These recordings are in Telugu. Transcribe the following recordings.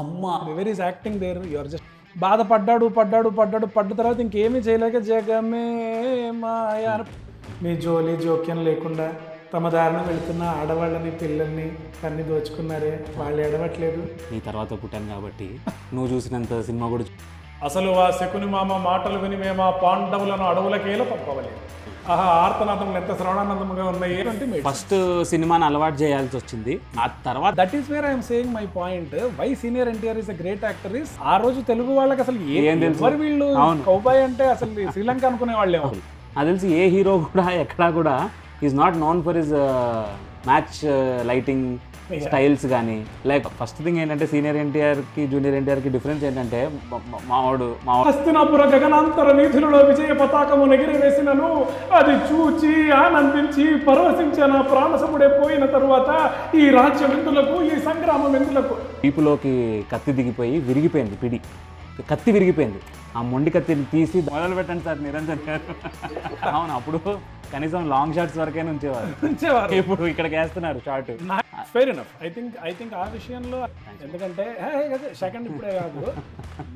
అమ్మా where is acting there you're just బాధపడ్డాడు పడ్డ తర్వాత ఇంకేమీ చేయలేక జగమే మాయా మీ జోలి జోక్యం లేకుండా తమ దారిన వెళుతున్న ఆడవాళ్ళని పిల్లల్ని కన్ని దోచుకున్నారే, వాళ్ళు ఎడవట్లేదు. నీ తర్వాత పుట్టాను కాబట్టి నువ్వు చూసినంత సినిమా కూడా అసలు ఆ శకుని మామ మాటలు విని మేము ఆ పాండవులను అడవులకేలా పంపవలేదు. ఆహా ఆర్తనాదములు ఎంత శ్రవణానందముగా ఉన్నాయి అంటే ఫస్ట్ సినిమాని అలవాటు చేయాల్సి వచ్చింది. ఆ తర్వాత that is where I'm saying my point. Why senior NTR is a great actor is ఆ రోజు తెలుగు వాళ్ళకి అసలు ఏం తెలుసు? ఎవరు వీళ్ళు కౌబాయ్ అంటే అసలు శ్రీలంక అనుకునే వాళ్ళేమో. నాకు తెలిసి ఏ హీరో కూడా ఎక్కడా కూడా is not known for his match lighting styles కానీ. లైక్ ఫస్ట్ థింగ్ ఏంటంటే సీనియర్ ఎన్టీఆర్కి జూనియర్ ఎన్టీఆర్కి డిఫరెన్స్ ఏంటంటే మావాడు హస్తినాపుర గగనాంతర వీధులలో విజయ పతాకము ఎగిరివేసినను అది చూచి ఆనందించి పరవశించిన ప్రాణసముడే పోయిన తరువాత ఈ రాజ్యం ఎందులకు, ఈ సంగ్రామం ఎందులకు. వీపులోకి కత్తి దిగిపోయి విరిగిపోయింది, పిడి కత్తి విరిగిపోయింది. ఆ మొండి కత్తిని తీసి మొదలు పెట్టండి సార్ నిరంజన్ గారు. అవును, అప్పుడు కనీసం లాంగ్ షాట్స్ వరకే ఉంచేవారు. ఇప్పుడు ఇక్కడికి వేస్తున్నారు short. Fair enough. I think ఆ విషయంలో ఎందుకంటే సెకండ్ ఇప్పుడే కాదు,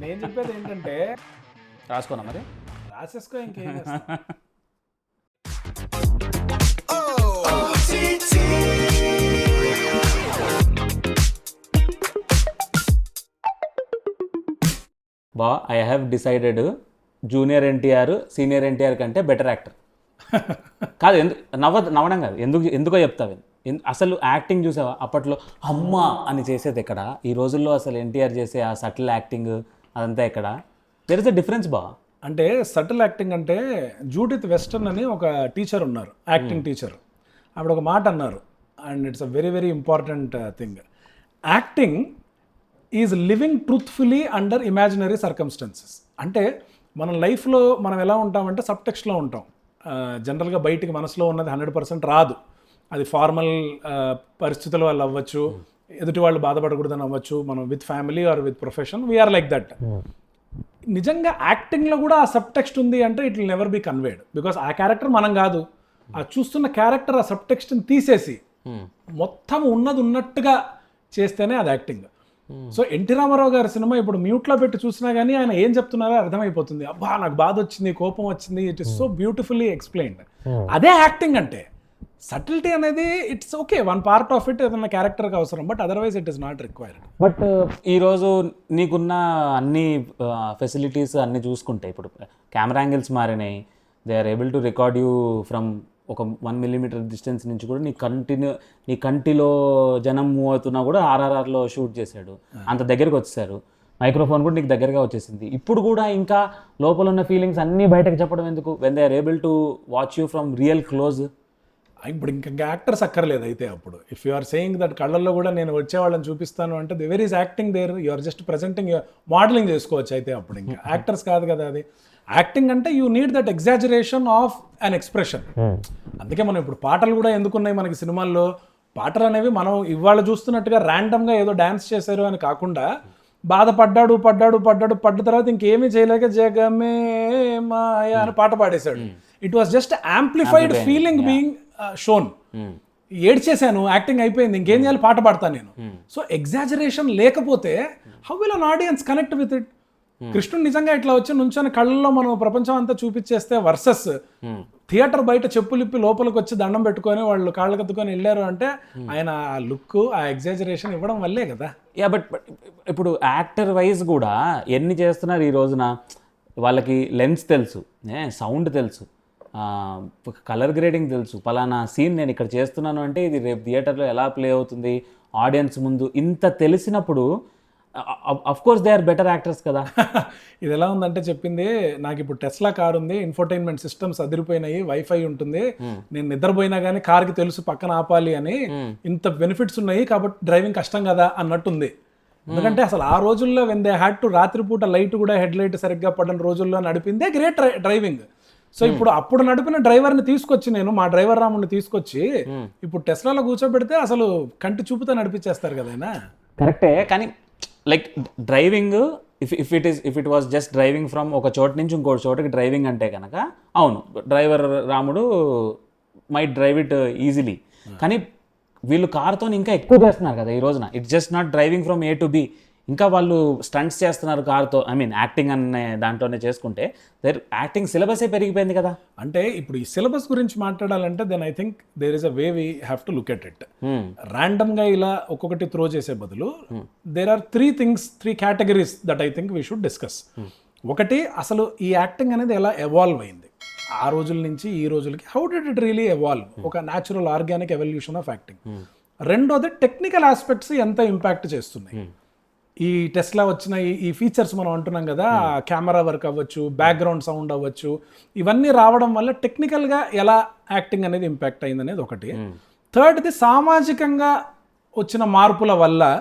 నేను చెప్పేది ఏంటంటే రాసుకోనా మరి రాసేసుకో ఇంకేం చేస్తాం. I have decided junior NTR senior NTR కంటే బెటర్ యాక్టర్. కాదు, నవ్వడం కాదు, ఎందుకో చెప్తావు. అసలు యాక్టింగ్ చూసావా అప్పట్లో అమ్మ అని చేసేది ఎక్కడ? ఈ రోజుల్లో అసలు ఎన్టీఆర్ చేసే ఆ సటిల్ యాక్టింగ్ అదంతా ఎక్కడ? దెర్ ఇస్ అ డిఫరెన్స్ అంటే సటిల్ యాక్టింగ్ అంటే జూడిత్ వెస్టర్న్ అని ఒక టీచర్ ఉన్నారు, యాక్టింగ్ టీచర్. ఆవిడ ఒక మాట అన్నారు, and it's a very very important thing. Acting is living truthfully under imaginary circumstances. అంటే మన లైఫ్లో మనం ఎలా ఉంటామంటే సబ్ టెక్స్ట్లో ఉంటాం. జనరల్గా బయటికి మనసులో ఉన్నది 100% రాదు. అది ఫార్మల్ పరిస్థితుల వల్ల అవ్వచ్చు, ఎదుటి వాళ్ళు బాధపడకూడదని అవ్వచ్చు, మనం with family or with profession we're like that. నిజంగా యాక్టింగ్లో కూడా ఆ సబ్ టెక్స్ట్ ఉంది అంటే it will never be conveyed, because ఆ క్యారెక్టర్ మనం కాదు, ఆ చూస్తున్న క్యారెక్టర్ ఆ సబ్ టెక్స్ట్ని తీసేసి మొత్తం ఉన్నది ఉన్నట్టుగా చేస్తేనే అది యాక్టింగ్. సో ఎన్టీ రామారావు గారి సినిమా ఇప్పుడు మ్యూట్లో పెట్టి చూసినా కానీ ఆయన ఏం చెప్తున్నారో అర్థమైపోతుంది. అబ్బా నాకు బాధ వచ్చింది, కోపం వచ్చింది, it is so beautifully explained. అదే యాక్టింగ్ అంటే. సటిల్టీ అనేది it's okay, one part of it ఏదన్నా క్యారెక్టర్కి అవసరం, but otherwise it is not required. But ఈరోజు నీకున్న అన్ని ఫెసిలిటీస్ అన్నీ చూసుకుంటే ఇప్పుడు కెమెరా యాంగిల్స్ మారినాయి. They are able to record you from ఒక 1 millimeter డిస్టెన్స్ నుంచి కూడా నీ కంటిలో జనం మూవ్ అవుతున్నా కూడా ఆర్ఆర్ఆర్లో షూట్ చేశాడు, అంత దగ్గరికి వచ్చేసారు. మైక్రోఫోన్ కూడా నీకు దగ్గరగా వచ్చేసింది. ఇప్పుడు కూడా ఇంకా లోపల ఉన్న ఫీలింగ్స్ అన్నీ బయటకు చెప్పడం ఎందుకు? When they are able to watch you from real close. ఇప్పుడు ఇంకా యాక్టర్స్ అక్కర్లేదు అయితే అప్పుడు. If you are saying that కళ్ళల్లో కూడా నేను వచ్చేవాళ్ళని చూపిస్తాను అంటే where is acting there, you are just presenting, modelling చేసుకోవచ్చు అయితే అప్పుడు. ఇంకా యాక్టర్స్ కాదు కదా అది. యాక్టింగ్ అంటే you need that exaggeration of an expression. అందుకే మనం ఇప్పుడు పాటలు కూడా ఎందుకున్నాయి మనకి సినిమాల్లో. పాటలు అనేవి మనం ఇవాళ చూస్తున్నట్టుగా ర్యాండమ్గా ఏదో డ్యాన్స్ చేశారు అని కాకుండా బాధపడ్డాడు పడ్డ తర్వాత ఇంకేమీ చేయలేక జగమే మాయా అని పాట పాడేశాడు. It was just amplified feeling being shown. ఏడ్చేశాను, యాక్టింగ్ అయిపోయింది, ఇంకేం చేయాలి, పాట పాడతాను నేను. సో ఎగ్జాజరేషన్ లేకపోతే how will an audience connect with it? కృష్ణుడు నిజంగా ఇట్లా వచ్చి నుంచొని కళ్ళల్లో మనం ప్రపంచం అంతా చూపించేస్తే వర్సెస్ థియేటర్ బయట చెప్పులిప్పి లోపలికి వచ్చి దండం పెట్టుకొని వాళ్ళు కాళ్ళు కత్తుకొని వెళ్ళారు అంటే ఆయన ఆ లుక్, ఆ ఎగ్జాజరేషన్ ఇవ్వడం వల్లే కదా. యా, బట్ ఇప్పుడు యాక్టర్ వైజ్ కూడా ఎన్ని చేస్తున్నారు ఈ రోజున. వాళ్ళకి లెన్స్ తెలుసు, సౌండ్ తెలుసు, కలర్ గ్రేడింగ్ తెలుసు, పలానా సీన్ నేను ఇక్కడ చేస్తున్నాను అంటే ఇది రేపు థియేటర్లో ఎలా ప్లే అవుతుంది ఆడియన్స్ ముందు, ఇంత తెలిసినప్పుడు of course they are better actors కదా. ఇది ఎలా ఉందంటే చెప్పింది, నాకు ఇప్పుడు టెస్లా కార్ ఉంది, ఇన్ఫోటైన్మెంట్ సిస్టమ్స్ అదిరిపోయినాయి, వైఫై ఉంటుంది, నేను నిద్రపోయినా కానీ కార్కి తెలుసు పక్కన ఆపాలి అని, ఇంత బెనిఫిట్స్ ఉన్నాయి కాబట్టి డ్రైవింగ్ కష్టం కదా అన్నట్టుంది. ఎందుకంటే అసలు ఆ రోజుల్లో వెన్ దే హ్యాడ్ టు రాత్రిపూట లైట్ కూడా హెడ్ లైట్ సరిగ్గా పడని రోజుల్లో నడిపిందే గ్రేట్ డ్రైవింగ్. సో ఇప్పుడు అప్పుడు నడిపిన డ్రైవర్ని తీసుకొచ్చి నేను మా డ్రైవర్ రాముడిని తీసుకొచ్చి ఇప్పుడు టెస్లాలో కూర్చోబెడితే అసలు కంటి చూపుతో నడిపించేస్తారు కదా ఆయన. కరెక్టే, కానీ like driving if it was just driving from ఒక చోటు నుంచి ఇంకో చోటుకి డ్రైవింగ్ అంటే కనుక అవును, డ్రైవర్ రాముడు మైట్ డ్రైవ్ ఇట్ ఈజీలీ. కానీ వీళ్ళు కార్తో ఇంకా ఎక్కువ చేస్తున్నారు కదా ఈ రోజున. It's just not driving from A to be, ఇంకా వాళ్ళు స్టంట్స్ చేస్తున్నారు కార్తో, ఐ మీన్ యాక్టింగ్ అనే దాంట్లోనే చేసుకుంటే యాక్టింగ్ సిలబసే పెరిగిపోయింది కదా. అంటే ఇప్పుడు ఈ సిలబస్ గురించి మాట్లాడాలంటే then I think there is a way we have to look at it. ర్యాండమ్గా ఇలా ఒక్కొక్కటి త్రో చేసే బదులు there are 3 categories that I think we should discuss. ఒకటి, అసలు ఈ యాక్టింగ్ అనేది ఎలా ఎవాల్వ్ అయింది ఆ రోజుల నుంచి ఈ రోజులకి, how did it really evolve, ఒక natural organic evolution of acting. రెండోది, టెక్నికల్ ఆస్పెక్ట్స్ ఎంత ఇంపాక్ట్ చేస్తున్నాయి. ఈ టెస్లా వచ్చిన ఈ ఫీచర్స్ మనం అంటున్నాం కదా, కెమెరా వర్క్ అవ్వచ్చు, బ్యాక్గ్రౌండ్ సౌండ్ అవ్వచ్చు, ఇవన్నీ రావడం వల్ల టెక్నికల్గా ఎలా యాక్టింగ్ అనేది ఇంపాక్ట్ అయింది అనేది ఒకటి. థర్డ్ది, సామాజికంగా వచ్చిన మార్పుల వల్ల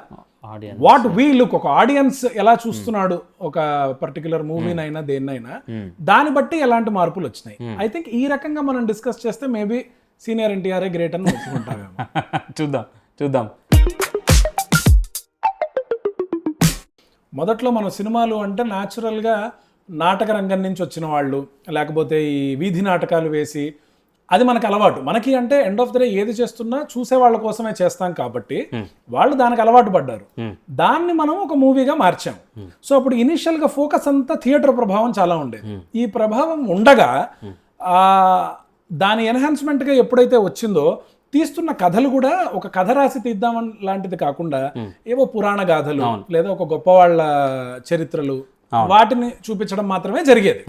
వాట్ వీ లుక్, ఒక ఆడియన్స్ ఎలా చూస్తున్నాడు ఒక పర్టికులర్ మూవీనైనా దేన్నైనా, దాన్ని బట్టి ఎలాంటి మార్పులు వచ్చినాయి. ఐ థింక్ ఈ రకంగా మనం డిస్కస్ చేస్తే మేబీ సీనియర్ ఎన్టీఆర్ గ్రేట్ అని ఒప్పుకుంటామేమో. చూద్దాం. మొదట్లో మన సినిమాలు అంటే న్యాచురల్గా నాటక రంగం నుంచి వచ్చిన వాళ్ళు, లేకపోతే ఈ వీధి నాటకాలు వేసి, అది మనకు అలవాటు. మనకి అంటే ఎండ్ ఆఫ్ ద డే ఏది చేస్తున్నా చూసే వాళ్ళ కోసమే చేస్తాం కాబట్టి వాళ్ళు దానికి అలవాటు పడ్డారు. దాన్ని మనం ఒక మూవీగా మార్చాం. సో అప్పుడు ఇనిషియల్గా ఫోకస్ అంతా థియేటర్ ప్రభావం చాలా ఉండేది. ఈ ప్రభావం ఉండగా దాని ఎన్హాన్స్మెంట్గా ఎప్పుడైతే వచ్చిందో, తీస్తున్న కథలు కూడా ఒక కథ రాసి తీద్దామని లాంటిది కాకుండా ఏవో పురాణ గాథలు లేదా ఒక గొప్ప వాళ్ళ చరిత్రలు వాటిని చూపించడం మాత్రమే జరిగేది.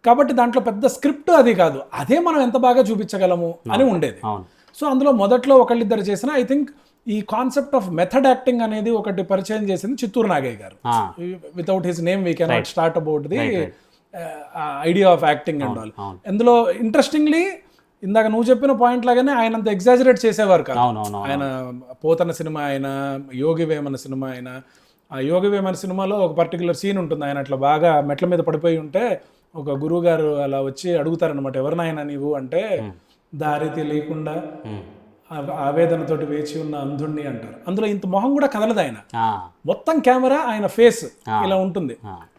కాబట్టి దాంట్లో పెద్ద స్క్రిప్ట్ అది కాదు, అదే మనం ఎంత బాగా చూపించగలము అని ఉండేది. సో అందులో మొదట్లో ఒకళ్ళిద్దరు చేసిన, ఐ థింక్ ఈ కాన్సెప్ట్ ఆఫ్ మెథడ్ యాక్టింగ్ అనేది ఒకటి పరిచయం చేసింది చిత్తూరు నాగయ్య గారు. Without his name we cannot start about the idea of acting and all. అందులో ఇంట్రెస్టింగ్లీ ఇందాక నువ్వు చెప్పిన పాయింట్ లాగానే ఆయన అంత ఎగ్జాజరేట్ చేసేవారు కాదు. ఆయన పోతన సినిమా అయినా, యోగి వేమన సినిమా అయినా, ఆ యోగి వేమన సినిమాలో ఒక పర్టికులర్ సీన్ ఉంటుంది. ఆయన అట్లా బాగా మెట్ల మీద పడిపోయి ఉంటే ఒక గురువు గారు అలా వచ్చి అడుగుతారనమాట, ఎవరినైనా నీవు అంటే, దారి తెలియకుండా ఆవేదనతోటి వేచి ఉన్న అంధుణ్ణి అంటారు. అందులో ఇంత మొహం కూడా కదలదు, ఆయన మొత్తం కెమెరా ఆయన ఫేస్ ఇలా ఉంటుంది,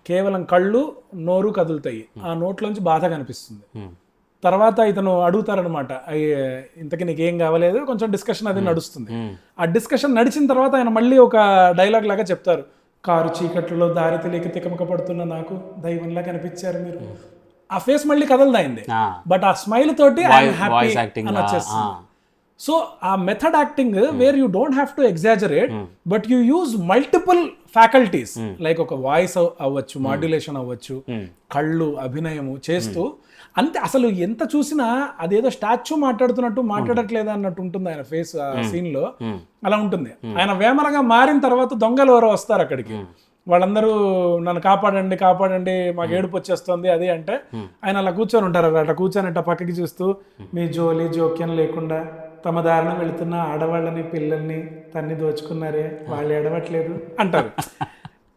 కేవలం కళ్ళు నోరు కదులుతాయి, ఆ నోట్లోంచి బాధ కనిపిస్తుంది. తర్వాత ఇతను అడుగుతారనమాట, ఇంతకీ నీకేం కావలేదు, కొంచెం డిస్కషన్ అది నడుస్తుంది. ఆ డిస్కషన్ నడిచిన తర్వాత ఆయన మళ్ళీ ఒక డైలాగ్ లాగా చెప్తారు, కారు చీకట్లలో దారి తెలియక తికమక పడుతున్న నాకు దైవంలా కనిపించారు మీరు. ఆ ఫేస్ మళ్ళీ కదలదైంది, బట్ ఆ స్మైల్ తోటి హ్యాపీ అని వచ్చేస్తుంది. సో ఆ method acting where you don't have to exaggerate, but you use multiple faculties, like ఒక వాయిస్ అవ్వచ్చు, మాడ్యులేషన్ అవ్వచ్చు, కళ్ళు, అభినయము చేస్తూ అంతే. అసలు ఎంత చూసినా అదేదో స్టాచ్యూ మాట్లాడుతున్నట్టు మాట్లాడట్లేదా అన్నట్టు ఉంటుంది ఆయన ఫేస్ ఆ సీన్ లో. అలా ఉంటుంది. ఆయన వేమనగా మారిన తర్వాత దొంగలు ఎవరో వస్తారు అక్కడికి, వాళ్ళందరూ నన్ను కాపాడండి కాపాడండి మాకు ఏడుపు వచ్చేస్తుంది అది అంటే, ఆయన అలా కూర్చొని ఉంటారు. అట్లా కూర్చొని అట్లా పక్కకి చూస్తూ, మీ జోలి జోక్యం లేకుండా తమ దారిన వెళుతున్న ఆడవాళ్ళని పిల్లల్ని తన్ని దోచుకున్నారే, వాళ్ళు ఏడవట్లేదు అంటారు.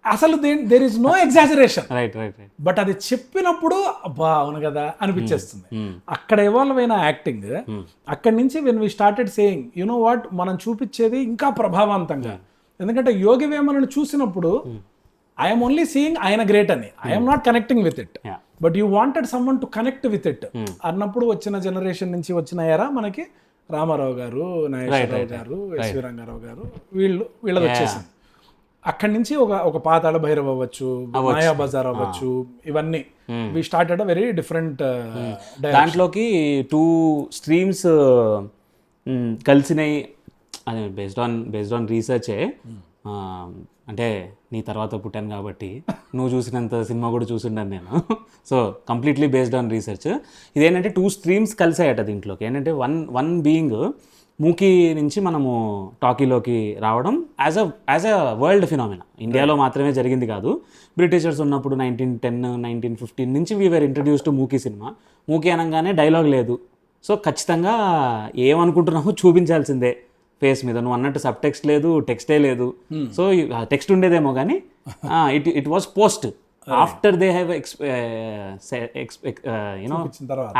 అసలు there is no exaggeration, but అది చెప్పినప్పుడు అబ్బా అవును కదా అనిపించేస్తుంది. అక్కడ ఎవాల్వ్ అయిన యాక్టింగ్, అక్కడి నుంచి when we started saying, you know what, మనం చూపించేది ఇంకా ప్రభావవంతంగా. ఎందుకంటే యోగి వేమనను చూసినప్పుడు ఐఎమ్ ఓన్లీ సీయింగ్ ఆయన గ్రేట్ అని, I'm not connecting with it, but you wanted someone to connect with it అన్నప్పుడు వచ్చిన జనరేషన్ నుంచి వచ్చిన ఎరా మనకి రామారావు గారు, నాగేశ్వరరావు గారు, ఎస్వి రంగారావు గారు, వీళ్ళది వచ్చేసింది. అక్కడి నుంచి ఒక పాతాళ భైరవ్ అవ్వచ్చు, మాయా బజార్ అవ్వచ్చు, ఇవన్నీ we started a very different. దాంట్లోకి 2 స్ట్రీమ్స్ కలిసినాయి. అది బేస్డ్ ఆన్ రీసెర్చే. అంటే నీ తర్వాత పుట్టాను కాబట్టి నువ్వు చూసినంత సినిమా కూడా చూసిండాను నేను. So completely based on research. ఇదేంటంటే 2 స్ట్రీమ్స్ కలిసాయట దీంట్లోకి. ఏంటంటే వన్ బీయింగ్ మూకీ నుంచి మనము టాకీలోకి రావడం యాజ్ అ వరల్డ్ ఫినామినా. ఇండియాలో మాత్రమే జరిగింది కాదు. బ్రిటిషర్స్ ఉన్నప్పుడు 1910, 1915 నుంచి వీఆర్ ఇంట్రడ్యూస్ టు మూకీ సినిమా. మూకీ అనగానే డైలాగ్ లేదు. సో ఖచ్చితంగా ఏమనుకుంటున్నామో చూపించాల్సిందే ఫేస్ మీద. నువ్వు అన్నట్టు సబ్ టెక్స్ట్ లేదు, టెక్స్టే లేదు. సో టెక్స్ట్ ఉండేదేమో కానీ it was post after they have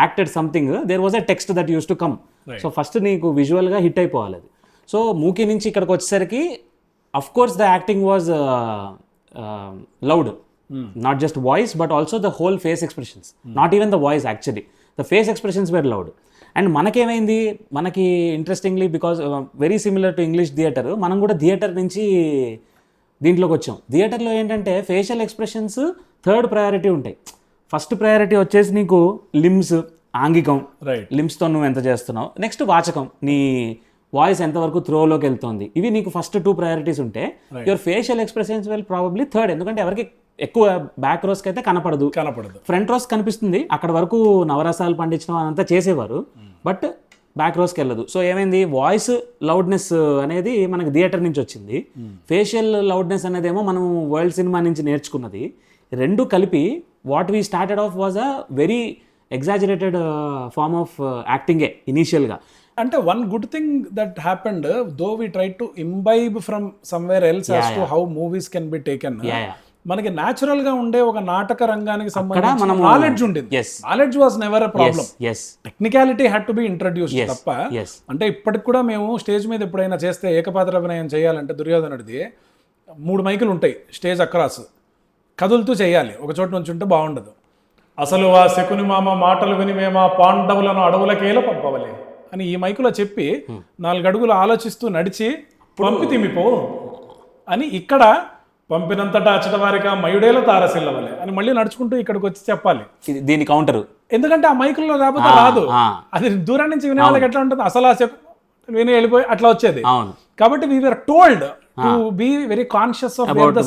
acted something, there was a text that used to come. So first నీకు విజువల్గా హిట్ అయిపోవాలి అది. సో మూకీ నుంచి ఇక్కడికి వచ్చేసరికి of course the acting was loud, not just voice but also the whole face expressions, not even the voice, actually the face expressions were loud. And మనకేమైంది, మనకి interestingly because very similar to English theatre, మనం కూడా థియేటర్ నుంచి దీంట్లోకి వచ్చాం. థియేటర్లో ఏంటంటే ఫేషియల్ ఎక్స్ప్రెషన్స్ థర్డ్ ప్రయారిటీ ఉంటాయి. ఫస్ట్ ప్రయారిటీ వచ్చేసి నీకు లిమ్స్, ఆంగికం, రైట్, లిమ్స్తో నువ్వు ఎంత చేస్తున్నావు, నెక్స్ట్ వాచకం, నీ వాయిస్ ఎంతవరకు త్రోలోకి వెళ్తుంది, ఇవి నీకు ఫస్ట్ 2 ప్రయారిటీస్ ఉంటే your facial expressions will probably third. ఎందుకంటే ఎవరికి ఎక్కువ బ్యాక్ రోస్కి అయితే కనపడదు, ఫ్రంట్ రోస్ కనిపిస్తుంది. అక్కడ వరకు నవరసాలు పండించడం అదంతా చేసేవారు, బట్ బ్యాక్ రోస్కి వెళ్ళదు. సో ఏమైంది, వాయిస్ లౌడ్నెస్ అనేది మనకి థియేటర్ నుంచి వచ్చింది, ఫేషియల్ లౌడ్నెస్ అనేది ఏమో మనం వరల్డ్ సినిమా నుంచి నేర్చుకున్నది. రెండు కలిపి what we started off was a very exaggerated form of యాక్టింగే ఇనీషియల్గా. అంటే one good thing that happened, though we try to imbibe from somewhere else as to how movies can be taken. మనకి న్యాచురల్ గా ఉండే ఒక నాటక రంగానికి సంబంధించిన నాలెడ్జ్ ఉండేది. Knowledge was never a problem. Technicality had to be introduced తప్ప. అంటే ఇప్పటికి కూడా మేము స్టేజ్ మీద ఎప్పుడైనా చేస్తే ఏకపాత్ర అభినయం చేయాలంటే దుర్యోధనుడిది 3 మైకులు ఉంటాయి స్టేజ్ అక్రాస్, కదులుతూ చేయాలి, ఒక చోట నుంచి ఉంటే బాగుండదు. అసలు ఆ శకుని మామ మాటలు విని మేము ఆ పాండవులను అడవులకేల పంపవలే అని ఈ మైకులో చెప్పి 4 అడుగులు ఆలోచిస్తూ నడిచి పంపి తిమ్మిపో అని, ఇక్కడ పంపినంతటా అచ్చట వారిగా మయుడేల తారసిల్లవలే అని మళ్ళీ నడుచుకుంటూ ఇక్కడికి వచ్చి చెప్పాలి. దీని కౌంటర్, ఎందుకంటే ఆ మైకుల్లో రాకపోతే రాదు. అది దూరం నుంచి వినే వాళ్ళకి ఎట్లా ఉంటుంది, అసలు ఆ విని వెళ్ళిపోయి అట్లా వచ్చేది. కాబట్టి we were told to be very conscious of where the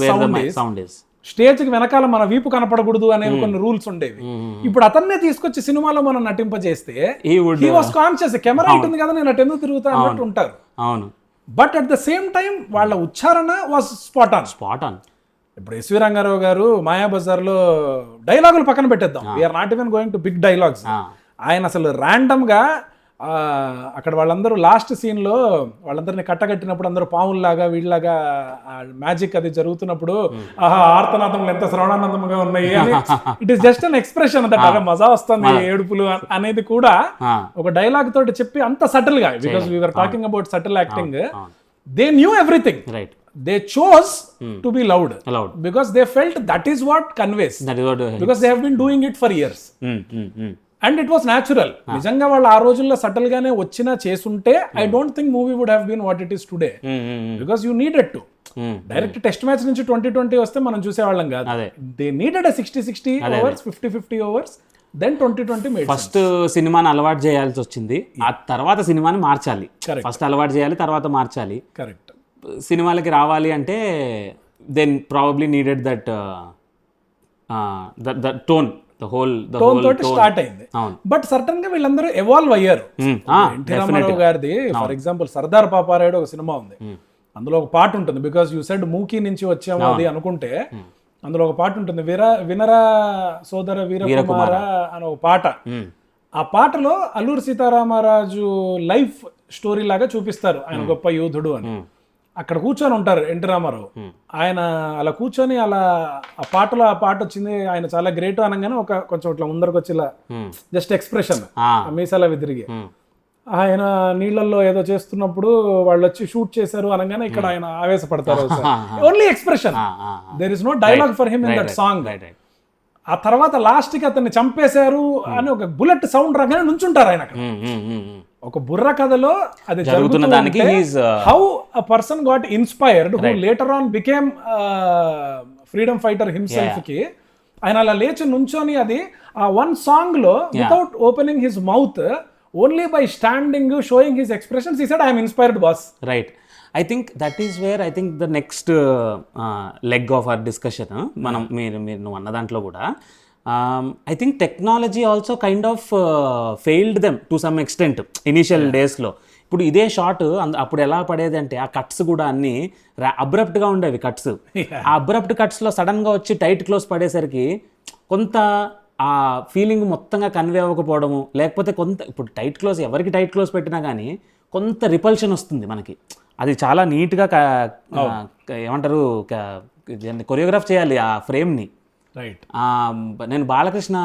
sound is. Stage కి వెనకాల మన వీపు కనపడకూడదు అనేవి కొన్ని రూల్స్ ఉండేవి. ఇప్పుడు అతన్నే తీసుకొచ్చి సినిమాలో మనం నటింపజేస్తే హీ వాస్ కాన్షియస్, కెమెరా ఉంటుంది కదా నేను అటు ఎందుకు తిరుగుతా అన్నట్టు ఉంటారు. అవును, but at the same time వాళ్ళ ఉచ్చారణ వాజ్ స్పాట్ ఆన్. ఇప్పుడు ఎస్వి రంగారావు గారు మాయాబజార్లో డైలాగులు పక్కన పెట్టేద్దాం, we're not even going to big dialogues. ఆయన అసలు ర్యాండమ్ గా అక్కడ వాళ్ళందరూ లాస్ట్ సీన్ లో వాళ్ళందరినీ కట్టగట్టినప్పుడు అందరూ పాముల్లాగా వీళ్ళలాగా మ్యాజిక్ అది జరుగుతున్నప్పుడు ఆహా ఆర్తనాదములు ఎంత శ్రవణానందంగా ఉన్నాయి అని, it is just an expression that అలా మజా వస్తుంది ఏడుపులు అనేది కూడా ఒక డైలాగ్ తోటి చెప్పి అంత సటిల్ గా, because we're talking about subtle acting, they knew everything. They chose to be loud because they felt that is what conveys, because they have been doing it for years. And it was natural. నిజంగా వాళ్ళు ఆ రోజుల్లో సటల్ గానే వచ్చినా చేసుంటే I don't think movie would have been what it is today, because you needed to. Direct test match నుంచి 2020 వస్తే మనం చూసేవాళ్ళం కాదు. They needed 60 overs, 50 overs, then 2020 made. First సినిమాని అలవాటు చేయాల్సి వచ్చింది, ఆ తర్వాత సినిమాని మార్చాలి. ఫస్ట్ అలవాటు చేయాలి, తర్వాత మార్చాలి. కరెక్ట్. సినిమాలకి రావాలి అంటే then probably needed that tone, tone తోటి స్టార్ట్ అయింది. బట్ సర్టన్ గా వీళ్ళందరూ ఎవాల్వ్ అయ్యారు. ఎన్టీ రామారావు గారిది ఫర్ ఎగ్జాంపుల్ సర్దార్ పాపారాయుడు ఒక సినిమా ఉంది, అందులో ఒక పాట ఉంటుంది, బికాస్ యూ సెడ్ మూకీ నుంచి వచ్చాము అది అనుకుంటే అందులో ఒక పాట ఉంటుంది, వినరా సోదర వీరకుమార అని ఒక పాట. ఆ పాటలో అల్లూరి సీతారామరాజు లైఫ్ స్టోరీ లాగా చూపిస్తారు, ఆయన గొప్ప యోధుడు అని. అక్కడ కూర్చొని ఉంటారు ఎన్టీ రామారావు, ఆయన అలా కూర్చొని అలా ఆ పాట వచ్చింది, ఆయన చాలా గ్రేట్ అనగానే ఒక కొంచెం ఇట్లా ముందరకు వచ్చి ఇలా జస్ట్ ఎక్స్ప్రెషన్ మీసాల విదిరిగి, ఆయన నీళ్ళల్లో ఏదో చేస్తున్నప్పుడు వాళ్ళు వచ్చి షూట్ చేశారు అనగానే ఇక్కడ ఆయన ఆవేశపడతారు. Only expression, there is no dialogue for him in that song. ఆ తర్వాత లాస్ట్ కి అతన్ని చంపేశారు అని ఒక బుల్లెట్ సౌండ్ రాగానే నుంచుంటారు ఆయన అక్కడ. ఒక బుర్ర కథలో అది జరుగుతున్న దానికి how a person got inspired who later on became freedom fighter himself కి ఆయన అలా లేచి నుంచొని అది ఆ వన్ సాంగ్ లో without opening his mouth, only by standing sowing his expressions he said I am inspired boss. Right. I think that is where I think the next leg of our discussion. మనం మీరు నువ్వు అన్న దాంట్లో కూడా I think technology also kind of failed them to some extent initial డేస్లో. ఇప్పుడు ఇదే షాట్ అప్పుడు ఎలా పడేది అంటే ఆ కట్స్ కూడా అన్నీ అబ్రప్ట్గా ఉండేవి కట్స్. ఆ అబ్రప్ట్ కట్స్లో సడన్గా వచ్చి టైట్ క్లోజ్ పడేసరికి కొంత ఆ ఫీలింగ్ మొత్తంగా కన్వే అవ్వకపోవడము, లేకపోతే కొంత ఇప్పుడు టైట్ క్లోజ్ ఎవరికి టైట్ క్లోజ్ పెట్టినా కానీ కొంత రిపల్షన్ వస్తుంది మనకి. అది చాలా నీట్గా ఏమంటారు కొరియోగ్రాఫ్ చేయాలి ఆ ఫ్రేమ్ని. రైట్. నేను బాలకృష్ణ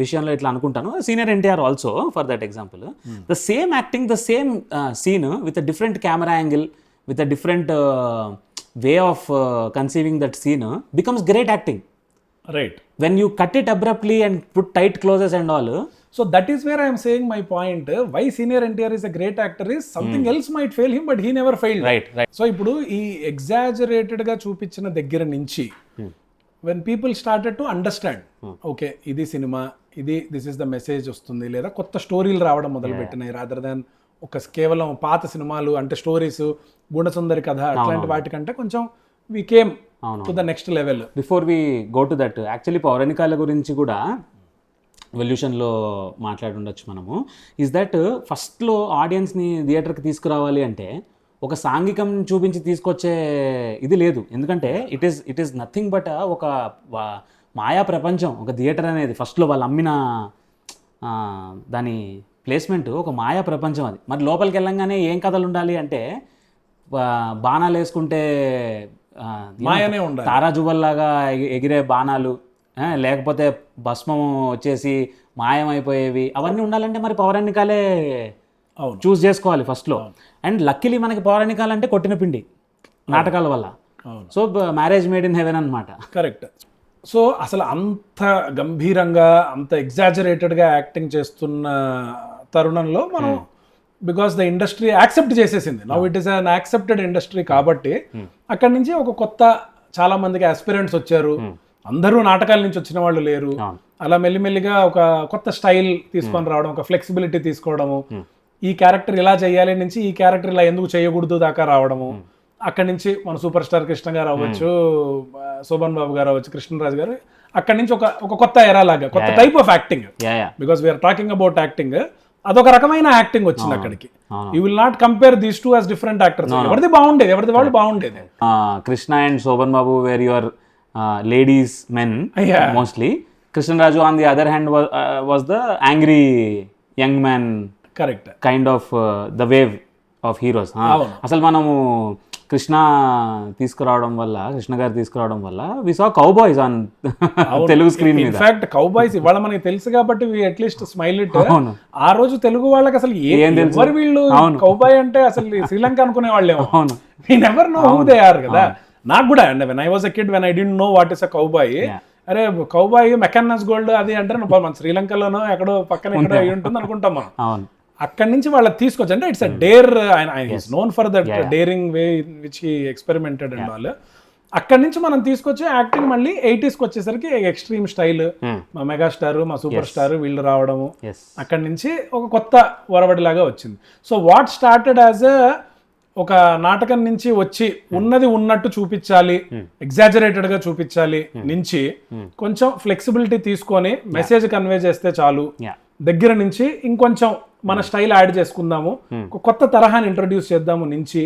విషయంలో ఇట్లా అనుకుంటాను, senior NTR also for that example, the same acting, the same scene with a different camera angle, with a different way of conceiving that scene becomes great acting. Right. When you cut it abruptly and put tight closes and all, so that is where I'm saying my point. Why senior NTR is a great actor is something else might fail him but he never failed. Right right. So ఇప్పుడు ఈ ఎగ్జాజరేటెడ్ గా చూపించిన దగ్గర నుంచి when people started to understand, okay ఇది సినిమా, ఇది దిస్ ఇస్ ద మెసేజ్ వస్తుంది, లేదా కొత్త స్టోరీలు రావడం మొదలు పెట్టినాయి రాదర్ దాన్ ఒక కేవలం పాత సినిమాలు అంటే స్టోరీస్ గుణసుందరి కథ అట్లాంటి వాటికంటే కొంచెం we came to the next level. Before we go to that, actually పౌరాణికాల గురించి కూడా ఎవల్యూషన్లో మాట్లాడుండొచ్చు మనము. ఈజ్ దట్ ఫస్ట్లో ఆడియన్స్ని థియేటర్కి తీసుకురావాలి అంటే ఒక సాంఘికం చూపించి తీసుకొచ్చే ఇది లేదు. ఎందుకంటే ఇట్ ఈస్ నథింగ్ బట్ ఒక మాయా ప్రపంచం ఒక థియేటర్ అనేది. ఫస్ట్లో వాళ్ళు అమ్మిన దాని ప్లేస్మెంట్ ఒక మాయా ప్రపంచం అది. మరి లోపలికి వెళ్ళంగానే ఏం కథలు ఉండాలి అంటే బాణాలు వేసుకుంటే మాయనే ఉండాలి, తారాజువల్లాగా ఎగిరే బాణాలు, లేకపోతే భస్మం వచ్చేసి మాయమైపోయేవి, అవన్నీ ఉండాలంటే మరి పౌరాణికాలే చూస్ చేసుకోవాలి ఫస్ట్లో. అండ్ లక్కీలీ మనకి పౌరాణికాలు అంటే కొట్టిన పిండి నాటకాల వల్ల. So marriage made in heaven అనమాట. కరెక్ట్. సో అసలు అంత గంభీరంగా అంత ఎగ్జాజరేటెడ్గా యాక్టింగ్ చేస్తున్న తరుణంలో మనం బికాస్ ద ఇండస్ట్రీ యాక్సెప్ట్ చేసేసింది, now it is an accepted industry కాబట్టి అక్కడి నుంచి ఒక కొత్త చాలా మందికి ఆస్పిరెంట్స్ వచ్చారు. అందరూ నాటకాల నుంచి వచ్చిన వాళ్ళు లేరు. అలా మెల్లిమెల్లిగా ఒక కొత్త స్టైల్ తీసుకొని రావడం, ఒక ఫ్లెక్సిబిలిటీ తీసుకోవడము, ఈ క్యారెక్టర్ ఇలా చేయాలి నుంచి ఈ క్యారెక్టర్ ఇలా ఎందుకు చేయకూడదు దాకా రావడము. అక్కడి నుంచి మన సూపర్ స్టార్ కృష్ణ గారు అవ్వచ్చు, శోభన్ బాబు గారు అవ్వచ్చు, కృష్ణరాజు గారు, అక్కడి నుంచి ఒక కొత్త ఎరా లాగా కొత్త type of acting, because we're talking about acting, అదొక రకమైన యాక్టింగ్ వచ్చింది అక్కడికి. You will not compare these two as different actors. ఎవరిది బాగుండేది, ఎవరిది వాళ్ళు బాగుండేది. Krishna and Sobhan Babu were your ladies men mostly. Krishnaraju on the other hand was the angry young man, correct, kind of the wave of heroes. అసలు మనము కృష్ణ గారు తీసుకురావడం వల్ల we saw cowboys on Telugu screen మీద. ఇన్ఫాక్ట్ కౌబాయ్స్ ఇవాళ మనకి తెలుసు కాబట్టి వి అట్లీస్ట్ స్మైల్ ఇట్. ఆ రోజు తెలుగు వాళ్ళకి అసలు ఎవరు వీళ్ళు కౌబాయ్ అంటే అసలు శ్రీలంక అనుకునే వాళ్ళేమో. We never know who they are కదా. నాకు కూడా and when I was a kid, when I didn't know what is a cowboy, అరే కౌబాయ్ మెకానస్ గోల్డ్ అది అంటే మన శ్రీలంకలోనో ఎక్కడో పక్కన ఎక్కడో అయి ఉంటుంది అనుకుంటాం మనం. అక్కడి నుంచి వాళ్ళకి తీసుకొచ్చి అంటే ఇట్స్ అ డేర్, ఆయన is known for that daring way which he experimented and all. అక్కడి నుంచి మనం తీసుకొచ్చి యాక్టింగ్ మళ్ళీ 80s వచ్చేసరికి ఎక్స్ట్రీమ్ స్టైల్, మా మెగాస్టార్, మా సూపర్ స్టార్ వీళ్ళు రావడము, అక్కడి నుంచి ఒక కొత్త ఒరవడిలాగా వచ్చింది. సో వాట్ స్టార్టెడ్ యాజ్ ఒక నాటకం నుంచి వచ్చి ఉన్నది ఉన్నట్టు చూపించాలి, ఎగ్జాజరేటెడ్ గా చూపించాలి నుంచి కొంచెం ఫ్లెక్సిబిలిటీ తీసుకొని మెసేజ్ కన్వే చేస్తే చాలు దగ్గర నుంచి ఇంకొంచెం మన స్టైల్ యాడ్ చేసుకుందాము, కొత్త తరహాని ఇంట్రొడ్యూస్ చేద్దాము నుంచి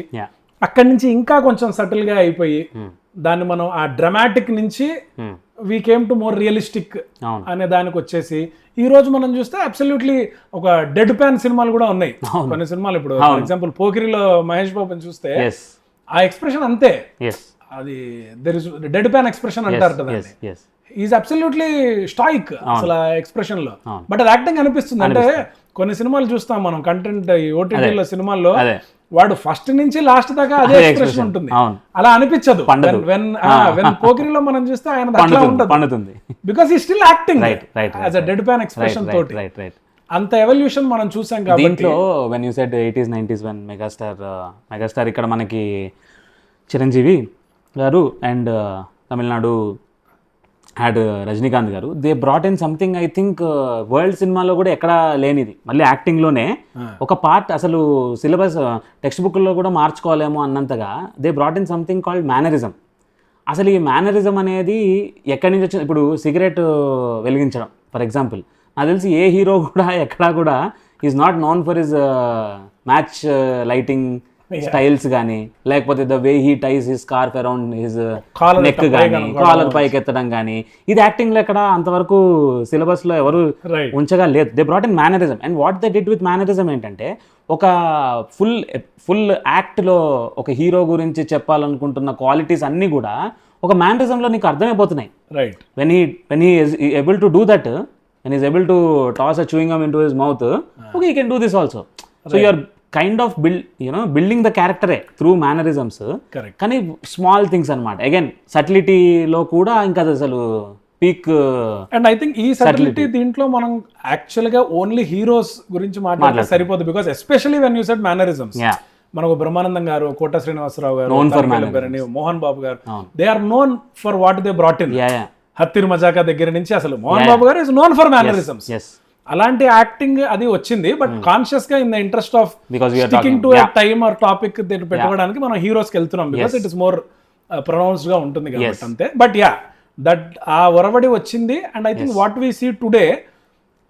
అక్కడి నుంచి ఇంకా కొంచెం సటిల్ గా అయిపోయి దాన్ని మనం ఆ డ్రామాటిక్ నుంచి we came to more realistic అనే దానికి వచ్చేసి ఈ రోజు మనం చూస్తే అబ్సల్యూట్లీ ఒక డెడ్ ప్యాన్ సినిమాలు కూడా ఉన్నాయి కొన్ని సినిమాలు. ఇప్పుడు ఫర్ ఎగ్జాంపుల్ పోకిరిలో మహేష్ బాబుని చూస్తే ఆ ఎక్స్ప్రెషన్ అంతే, అది there is dead pan expression అంటారు కదా, ఈజ్ అబ్సల్యూట్లీ స్టాయిక్ అసలు ఎక్స్ప్రెషన్ లో. బట్ అది యాక్టింగ్ అనిపిస్తుంది. అంటే కొన్ని సినిమాలు చూస్తాం మనం కంటెంట్ ఓటీటీలో సినిమాల్లో వాడు ఫస్ట్ నుంచి లాస్ట్ దాకా అదే ఎక్స్ప్రెషన్ ఉంటుంది, అలా అనిపించదు. వెన్ పోకిరిలో మనం చూస్తే ఆయన అట్లా ఉంటుంది బికాస్ ఈ still acting as a dead pan expression తోటి. అంత ఎవల్యూషన్ మనం చూసాం కాబట్టి. When you said 80s 90s when megastar ఇక్కడ మనకి చిరంజీవి గారు అండ్ తమిళనాడు హ్యాడ్ రజనీకాంత్ గారు, they brought in something I think world సినిమాలో కూడా ఎక్కడా లేనిది. మళ్ళీ యాక్టింగ్లోనే ఒక పార్ట్ అసలు సిలబస్ టెక్స్ట్ బుక్లో కూడా మార్చుకోవాలేమో అన్నంతగా they brought in something called mannerism. అసలు ఈ మేనరిజం అనేది ఎక్కడి నుంచి వచ్చింది? ఇప్పుడు సిగరెట్ వెలిగించడం ఫర్ ఎగ్జాంపుల్, నాకు తెలిసి ఏ హీరో కూడా ఎక్కడా కూడా is not known for his match lighting styles కానీ, లేకపోతే the way he ties his scarf around his neck కానీ, కాలర్ పైకి ఎత్తడం కానీ, ఇది యాక్టింగ్ లో ఎక్కడ అంతవరకు సిలబస్ లో ఎవరు ఉంచగా లేదు. They brought in mannerism. And what they did with mannerism ఏంటంటే ఒక ఫుల్ యాక్ట్ లో ఒక హీరో గురించి చెప్పాలనుకుంటున్న క్వాలిటీస్ అన్ని కూడా ఒక మేనరిజం లో నీకు అర్థమైపోతున్నాయి. Right. When he is able to do that, when is able to toss a chewing gum into his mouth, okay he can do this also. So you are kind of building the క్యారెక్టరే త్రూ మేనరిజమ్స్. కానీ స్మాల్ థింగ్స్ అనమాట. అగైన్ సటిలిటీలో కూడా ఇంకా అసలు పీక్. అండ్ ఐ థింక్ ఈ సటిలిటీ దీంట్లో మనం యాక్చువల్ గా ఓన్లీ హీరోస్ గురించి మాట్లాడితే సరిపోదు, because especially when you said mannerisms. మనకు బ్రహ్మానందం గారు, కోట శ్రీనివాసరావు గారు, మోహన్ బాబు గారు, they are known for what they brought in. హత్తిర్ మజాకా దగ్గర నుంచి అసలు మోహన్ బాబు గారు ఇస్ నోన్ ఫర్ మేనరిజమ్స్. అలాంటి యాక్టింగ్ అది వచ్చింది, బట్ కాన్షియస్ గా in the interest of sticking to a time or topic పెట్టుకోవడానికి మనం హీరోస్ కి వెళ్తున్నాం, because it is more pronounced గా ఉంటుంది కాబట్టి అంతే. బట్ యా, దట్ ఆ ఒరవడి వచ్చింది. And I think what we see today,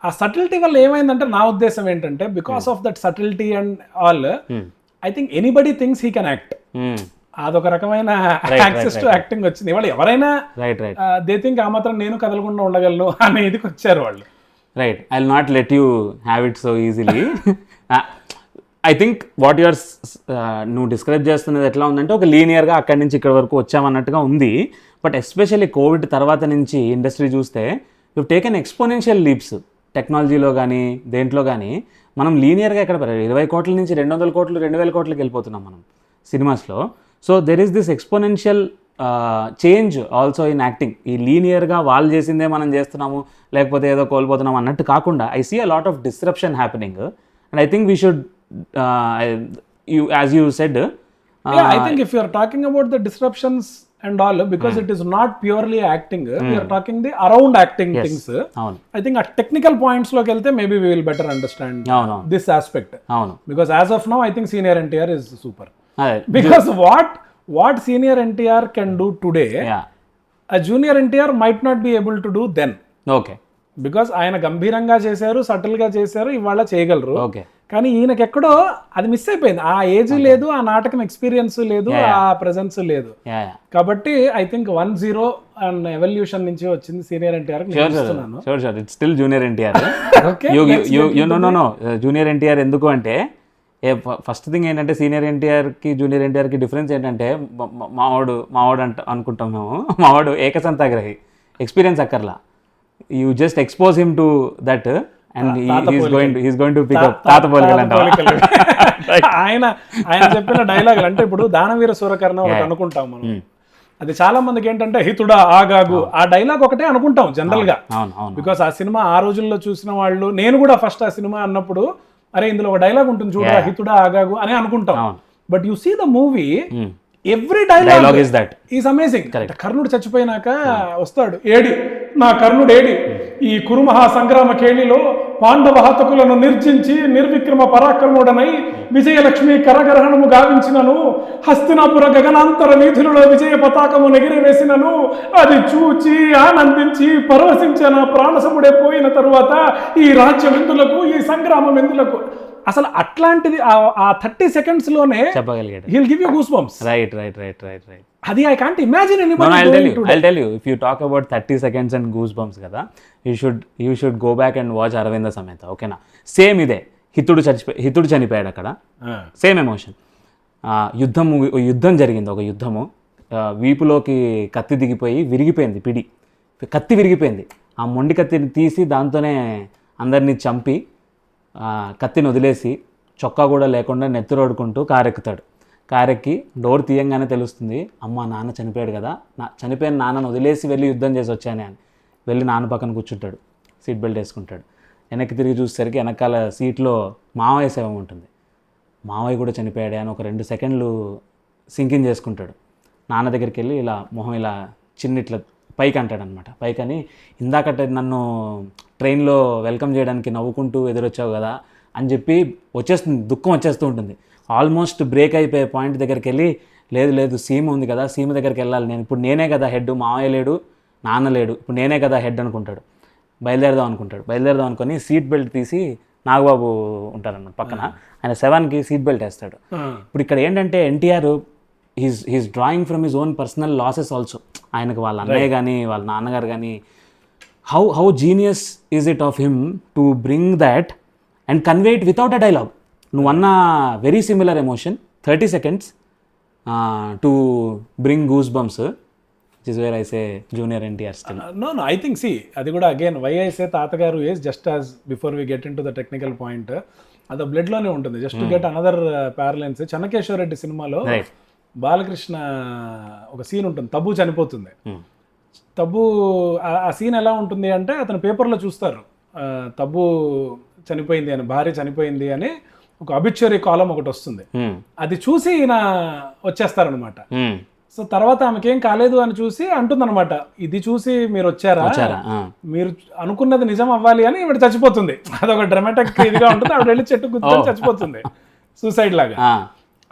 ఆ సటిలిటీ వల్ల ఏమైందంటే నా ఉద్దేశం ఏంటంటే, because of that subtlety and all, I think anybody things he can act. అదొక రకమైన యాక్సెస్ టు యాక్టింగ్ వచ్చింది. వాళ్ళు ఎవరైనా దే థింక్ ఆ మాత్రం నేను కదలకుండా ఉండగలను అనే ఇదికి వచ్చారు వాళ్ళు. Right, I will not let you have it so easily. I think what your నువ్వు డిస్క్రైబ్ చేస్తున్నది ఎట్లా ఉందంటే, ఒక లీనియర్గా అక్కడి నుంచి ఇక్కడ వరకు వచ్చామన్నట్టుగా ఉంది. బట్ ఎస్పెషల్లీ కోవిడ్ తర్వాత నుంచి ఇండస్ట్రీ చూస్తే యూ టేకెన్ ఎక్స్పోనెన్షియల్ లీప్స్ టెక్నాలజీలో కానీ దేంట్లో కానీ. మనం లీనియర్గా ఎక్కడ 20 కోట్ల నుంచి 200 కోట్లు 2000 కోట్లకి వెళ్ళిపోతున్నాం మనం సినిమాస్లో. So there is this exponential change also in acting. ఈ లీనియర్గా వాళ్ళు చేసిందే మనం చేస్తున్నాము, లేకపోతే ఏదో కోల్పోతున్నాం అన్నట్టు కాకుండా, I see a lot of disruption happening. And I think we should, as you said, I think if you are talking about the disruptions and all, because it is not purely acting, we are talking the around acting things. I think at technical points loki velte maybe we will better understand this aspect. Because as of now I think senior NTR is super. Because what senior NTR can do today, a junior NTR might not be able to do then. Okay. Because ఆయన గంభీరంగా చేశారు, సటిల్ గా చేశారు, ఇవాళ చేయగలరు. కానీ ఈయనకి ఎక్కడో అది మిస్ అయిపోయింది. ఆ ఏజ్ లేదు, ఆ నాటకం ఎక్స్పీరియన్స్ లేదు, ఆ ప్రెజెన్స్ లేదు. కాబట్టి ఐ థింక్ 1-0 అండ్ ఎవల్యూషన్ నుంచి వచ్చింది senior NTR. It's still junior NTR. Junior NTR ఎందుకు అంటే, ఫస్ట్ థింగ్ ఏంటంటే సీనియర్ ఎన్టీఆర్కి జూనియర్ ఎన్టీఆర్కి డిఫరెన్స్ ఏంటంటే, మావాడు అనుకుంటాం మేము, మావాడు ఏకసంతాగ్రహి, ఎక్స్పీరియన్స్ అక్కర్లా. You just expose him to that and he's going to pick up తాత పోలికలు అంటారు. ఆయన చెప్పిన డైలాగులు అంటే, ఇప్పుడు దానవీర సూరకర్ణ ఒకటి అనుకుంటాం మనం, అది చాలా మందికి ఏంటంటే హితుడా ఆగాగు, ఆ డైలాగ్ ఒకటే అనుకుంటాం జనరల్ గా. బికాస్ ఆ సినిమా ఆ రోజుల్లో చూసిన వాళ్ళు, నేను కూడా ఫస్ట్ ఆ సినిమా అన్నప్పుడు అరే ఇందులో ఒక డైలాగ్ ఉంటుంది చూడరా హితుడా ఆగాగు అని అనుకుంటాం. But you see the movie, every dialogue is amazing. కర్ణుడు చచ్చిపోయినాక వస్తాడు, ఏడి నా కర్ణుడు ఏడి, ఈ కురుమహా సంగ్రామ కేళిలో పాండవ హతకులను నిర్జించి నిర్విక్రమ పరాక్రముడనై విజయలక్ష్మి కరగ్రహణము గావించినను, హస్తినాపుర గగనాంతర వీధులలో విజయ పతాకము నెగిరివేసినను, అది చూచి ఆనందించి పరవశించిన ప్రాణసముడే పోయిన తరువాత ఈ రాజ్యం ఎందులకు, ఈ సంగ్రామం ఎందులకు. అసలు అట్లాంటిది ఆ 30 seconds లోనే చెప్పగలిగాడు. he'll give you goosebumps. Right. అది I can't imagine anybody doing today. I'll tell you, if you talk about 30 seconds and goosebumps కదా, you should go back and watch Aravinda Sametha. ఓకేనా, సేమ్ ఇదే, హితుడు చనిపోయాడు అక్కడ, సేమ్ ఎమోషన్. యుద్ధం జరిగింది, ఒక యుద్ధము, వీపులోకి కత్తి దిగిపోయి విరిగిపోయింది, కత్తి విరిగిపోయింది. ఆ మొండి కత్తిని తీసి దాంతోనే అందరినీ చంపి కత్తిని వదిలేసి చొక్కా కూడా లేకుండా నెత్తురోడుకుంటూ కారెక్కుతాడు. కారెక్కి డోర్ తీయంగానే తెలుస్తుంది, అమ్మ నాన్న చనిపోయాడు కదా, చనిపోయిన నాన్నను వదిలేసి వెళ్ళి యుద్ధం చేసి వచ్చానే అని. వెళ్ళి నాన్న పక్కన కూర్చుంటాడు, సీట్ బెల్ట్ వేసుకుంటాడు. వెనక్కి తిరిగి చూసేసరికి వెనకాల సీట్లో మావయ్య శవం ఉంటుంది. మావయ్య కూడా చనిపోయాడే అని ఒక 2 seconds సింకింగ్ చేసుకుంటాడు. నాన్న దగ్గరికి వెళ్ళి ఇలా మొహం ఇలా ఇట్లా పైకి అంటాడనమాట. పైకని, ఇందాకట నన్ను ట్రైన్లో వెల్కమ్ చేయడానికి నవ్వుకుంటూ ఎదురొచ్చావు కదా అని చెప్పి వచ్చేస్తుంది, దుఃఖం వచ్చేస్తూ ఉంటుంది. ఆల్మోస్ట్ బ్రేక్ అయిపోయే పాయింట్ దగ్గరికి వెళ్ళి, లేదు సీమ ఉంది కదా, సీమ దగ్గరికి వెళ్ళాలి నేను, ఇప్పుడు నేనే కదా హెడ్, మావయ్య లేడు నాన్న లేడు, ఇప్పుడు నేనే కదా హెడ్ అనుకుంటాడు. బయలుదేరదాం అనుకొని సీట్ బెల్ట్ తీసి నాగబాబు ఉంటారన్నమాట పక్కన, ఆయన శవానికి సీట్ బెల్ట్ వేస్తాడు. ఇప్పుడు ఇక్కడ ఏంటంటే NTR he's drawing from his own personal losses also. ఆయనకు వాళ్ళ అన్నయ్య కానీ వాళ్ళ నాన్నగారు కానీ, how genius is it of him to bring that and convey it without a dialogue. నువ్వు అన్న very similar emotion, 30 seconds to bring goose bumps, which is where I say junior NTR still. No, I think see, అది కూడా అగైన్ వై ఐ సే తాతగారు is just as before we get in to the technical point, అది బ్లడ్లోనే ఉంటుంది. Just to get another parallels, Chennakeshwara Reddy సినిమాలో బాలకృష్ణ ఒక సీన్ ఉంటుంది, తబు చనిపోతుంది. తబ్బు ఆ సీన్ ఎలా ఉంటుంది అంటే అతను పేపర్లో చూస్తారు తబ్బు చనిపోయింది అని, భార్య చనిపోయింది అని ఒక అబిచ్యురీ కాలం ఒకటి వస్తుంది. అది చూసి ఈయన వచ్చేస్తారనమాట. సో తర్వాత ఆమెకేం కాలేదు అని చూసి అంటుందన్నమాట, ఇది చూసి మీరు వచ్చారా, మీరు అనుకున్నది నిజం అవ్వాలి అని ఈవిడ చచ్చిపోతుంది. అదొక డ్రామాటిక్ ఇదిగా ఉంటుంది. ఆవిడ వెళ్ళి చెట్టు గుద్దుకొని చచ్చిపోతుంది, సూసైడ్ లాగా.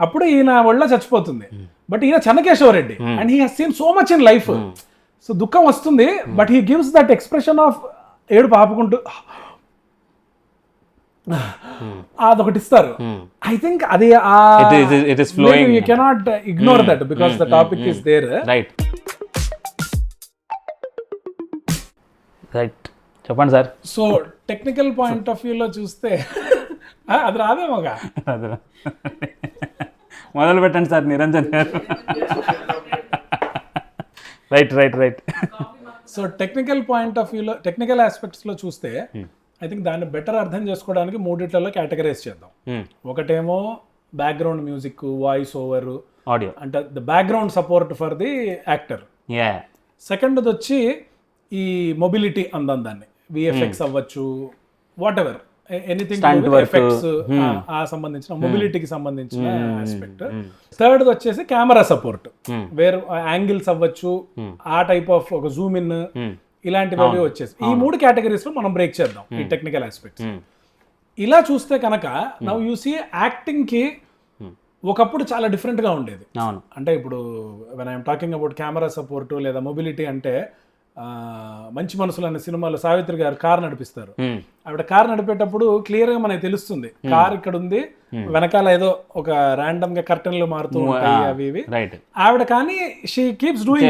అప్పుడు ఈయన ఒళ్ళో చచ్చిపోతుంది. బట్ ఈయన Chennakesava Reddy and he has seen so much in life. So దుఃఖం వస్తుంది, but he gives that expression of ఏడు పాపుకుంటూ అదొకటి ఇస్తారు. ఐ థింక్ అది you cannot ignore that because the topic is there. Right right చెప్పండి sir. So technical point of వ్యూలో చూస్తే అది రాదేమోగా. మొదలు పెట్టండి సార్ నిరంజన్ గారు. Right right right. So technical point of వ్యూలో, టెక్నికల్ ఆస్పెక్ట్స్లో చూస్తే ఐ థింక్ దాన్ని బెటర్ అర్థం చేసుకోవడానికి మూడిట్లలో కేటగరైజ్ చేద్దాం. ఒకటేమో background music, voice over, audio, అంటే the background support for the actor. సెకండ్ది వచ్చి ఈ మొబిలిటీ అందాం దాన్ని, విఎఫ్ఎక్స్ అవ్వచ్చు, వాట్ ఎవర్ ఎనీథింగ్ ఎఫెక్ట్స్ ఆ సంబంధించిన మొబిలిటీకి సంబంధించిన ఆస్పెక్ట్. థర్డ్ వచ్చేసి కెమెరా సపోర్ట్, వేర్ యాంగిల్స్ అవ్వచ్చు, ఆ టైప్ ఆఫ్ ఒక జూమ్ ఇన్, ఇలాంటివి వచ్చేసి ఈ మూడు కేటగిరీస్ లో మనం బ్రేక్ చేద్దాం ఈ టెక్నికల్ ఆస్పెక్ట్స్. ఇలా చూస్తే కనుక నౌ యూ సీ యాక్టింగ్ కి ఒకప్పుడు చాలా డిఫరెంట్ గా ఉండేది. అంటే ఇప్పుడు when I'm talking about camera support లేదా మొబిలిటీ అంటే మంచి మనసులు అనే సినిమాలో సావిత్రి గారు కార్ నడిపిస్తారు. ఆవిడ కార్ నడిపేటప్పుడు క్లియర్ గా మనకి తెలుస్తుంది కార్ ఇక్కడ ఉంది, వెనకాల ఏదో ఒక ర్యాండమ్ గా కర్టన్లు మారుతూ ఉంటాయి అవి ఇవి. ఆవిడ కానీ షీ కీప్స్ డూయింగ్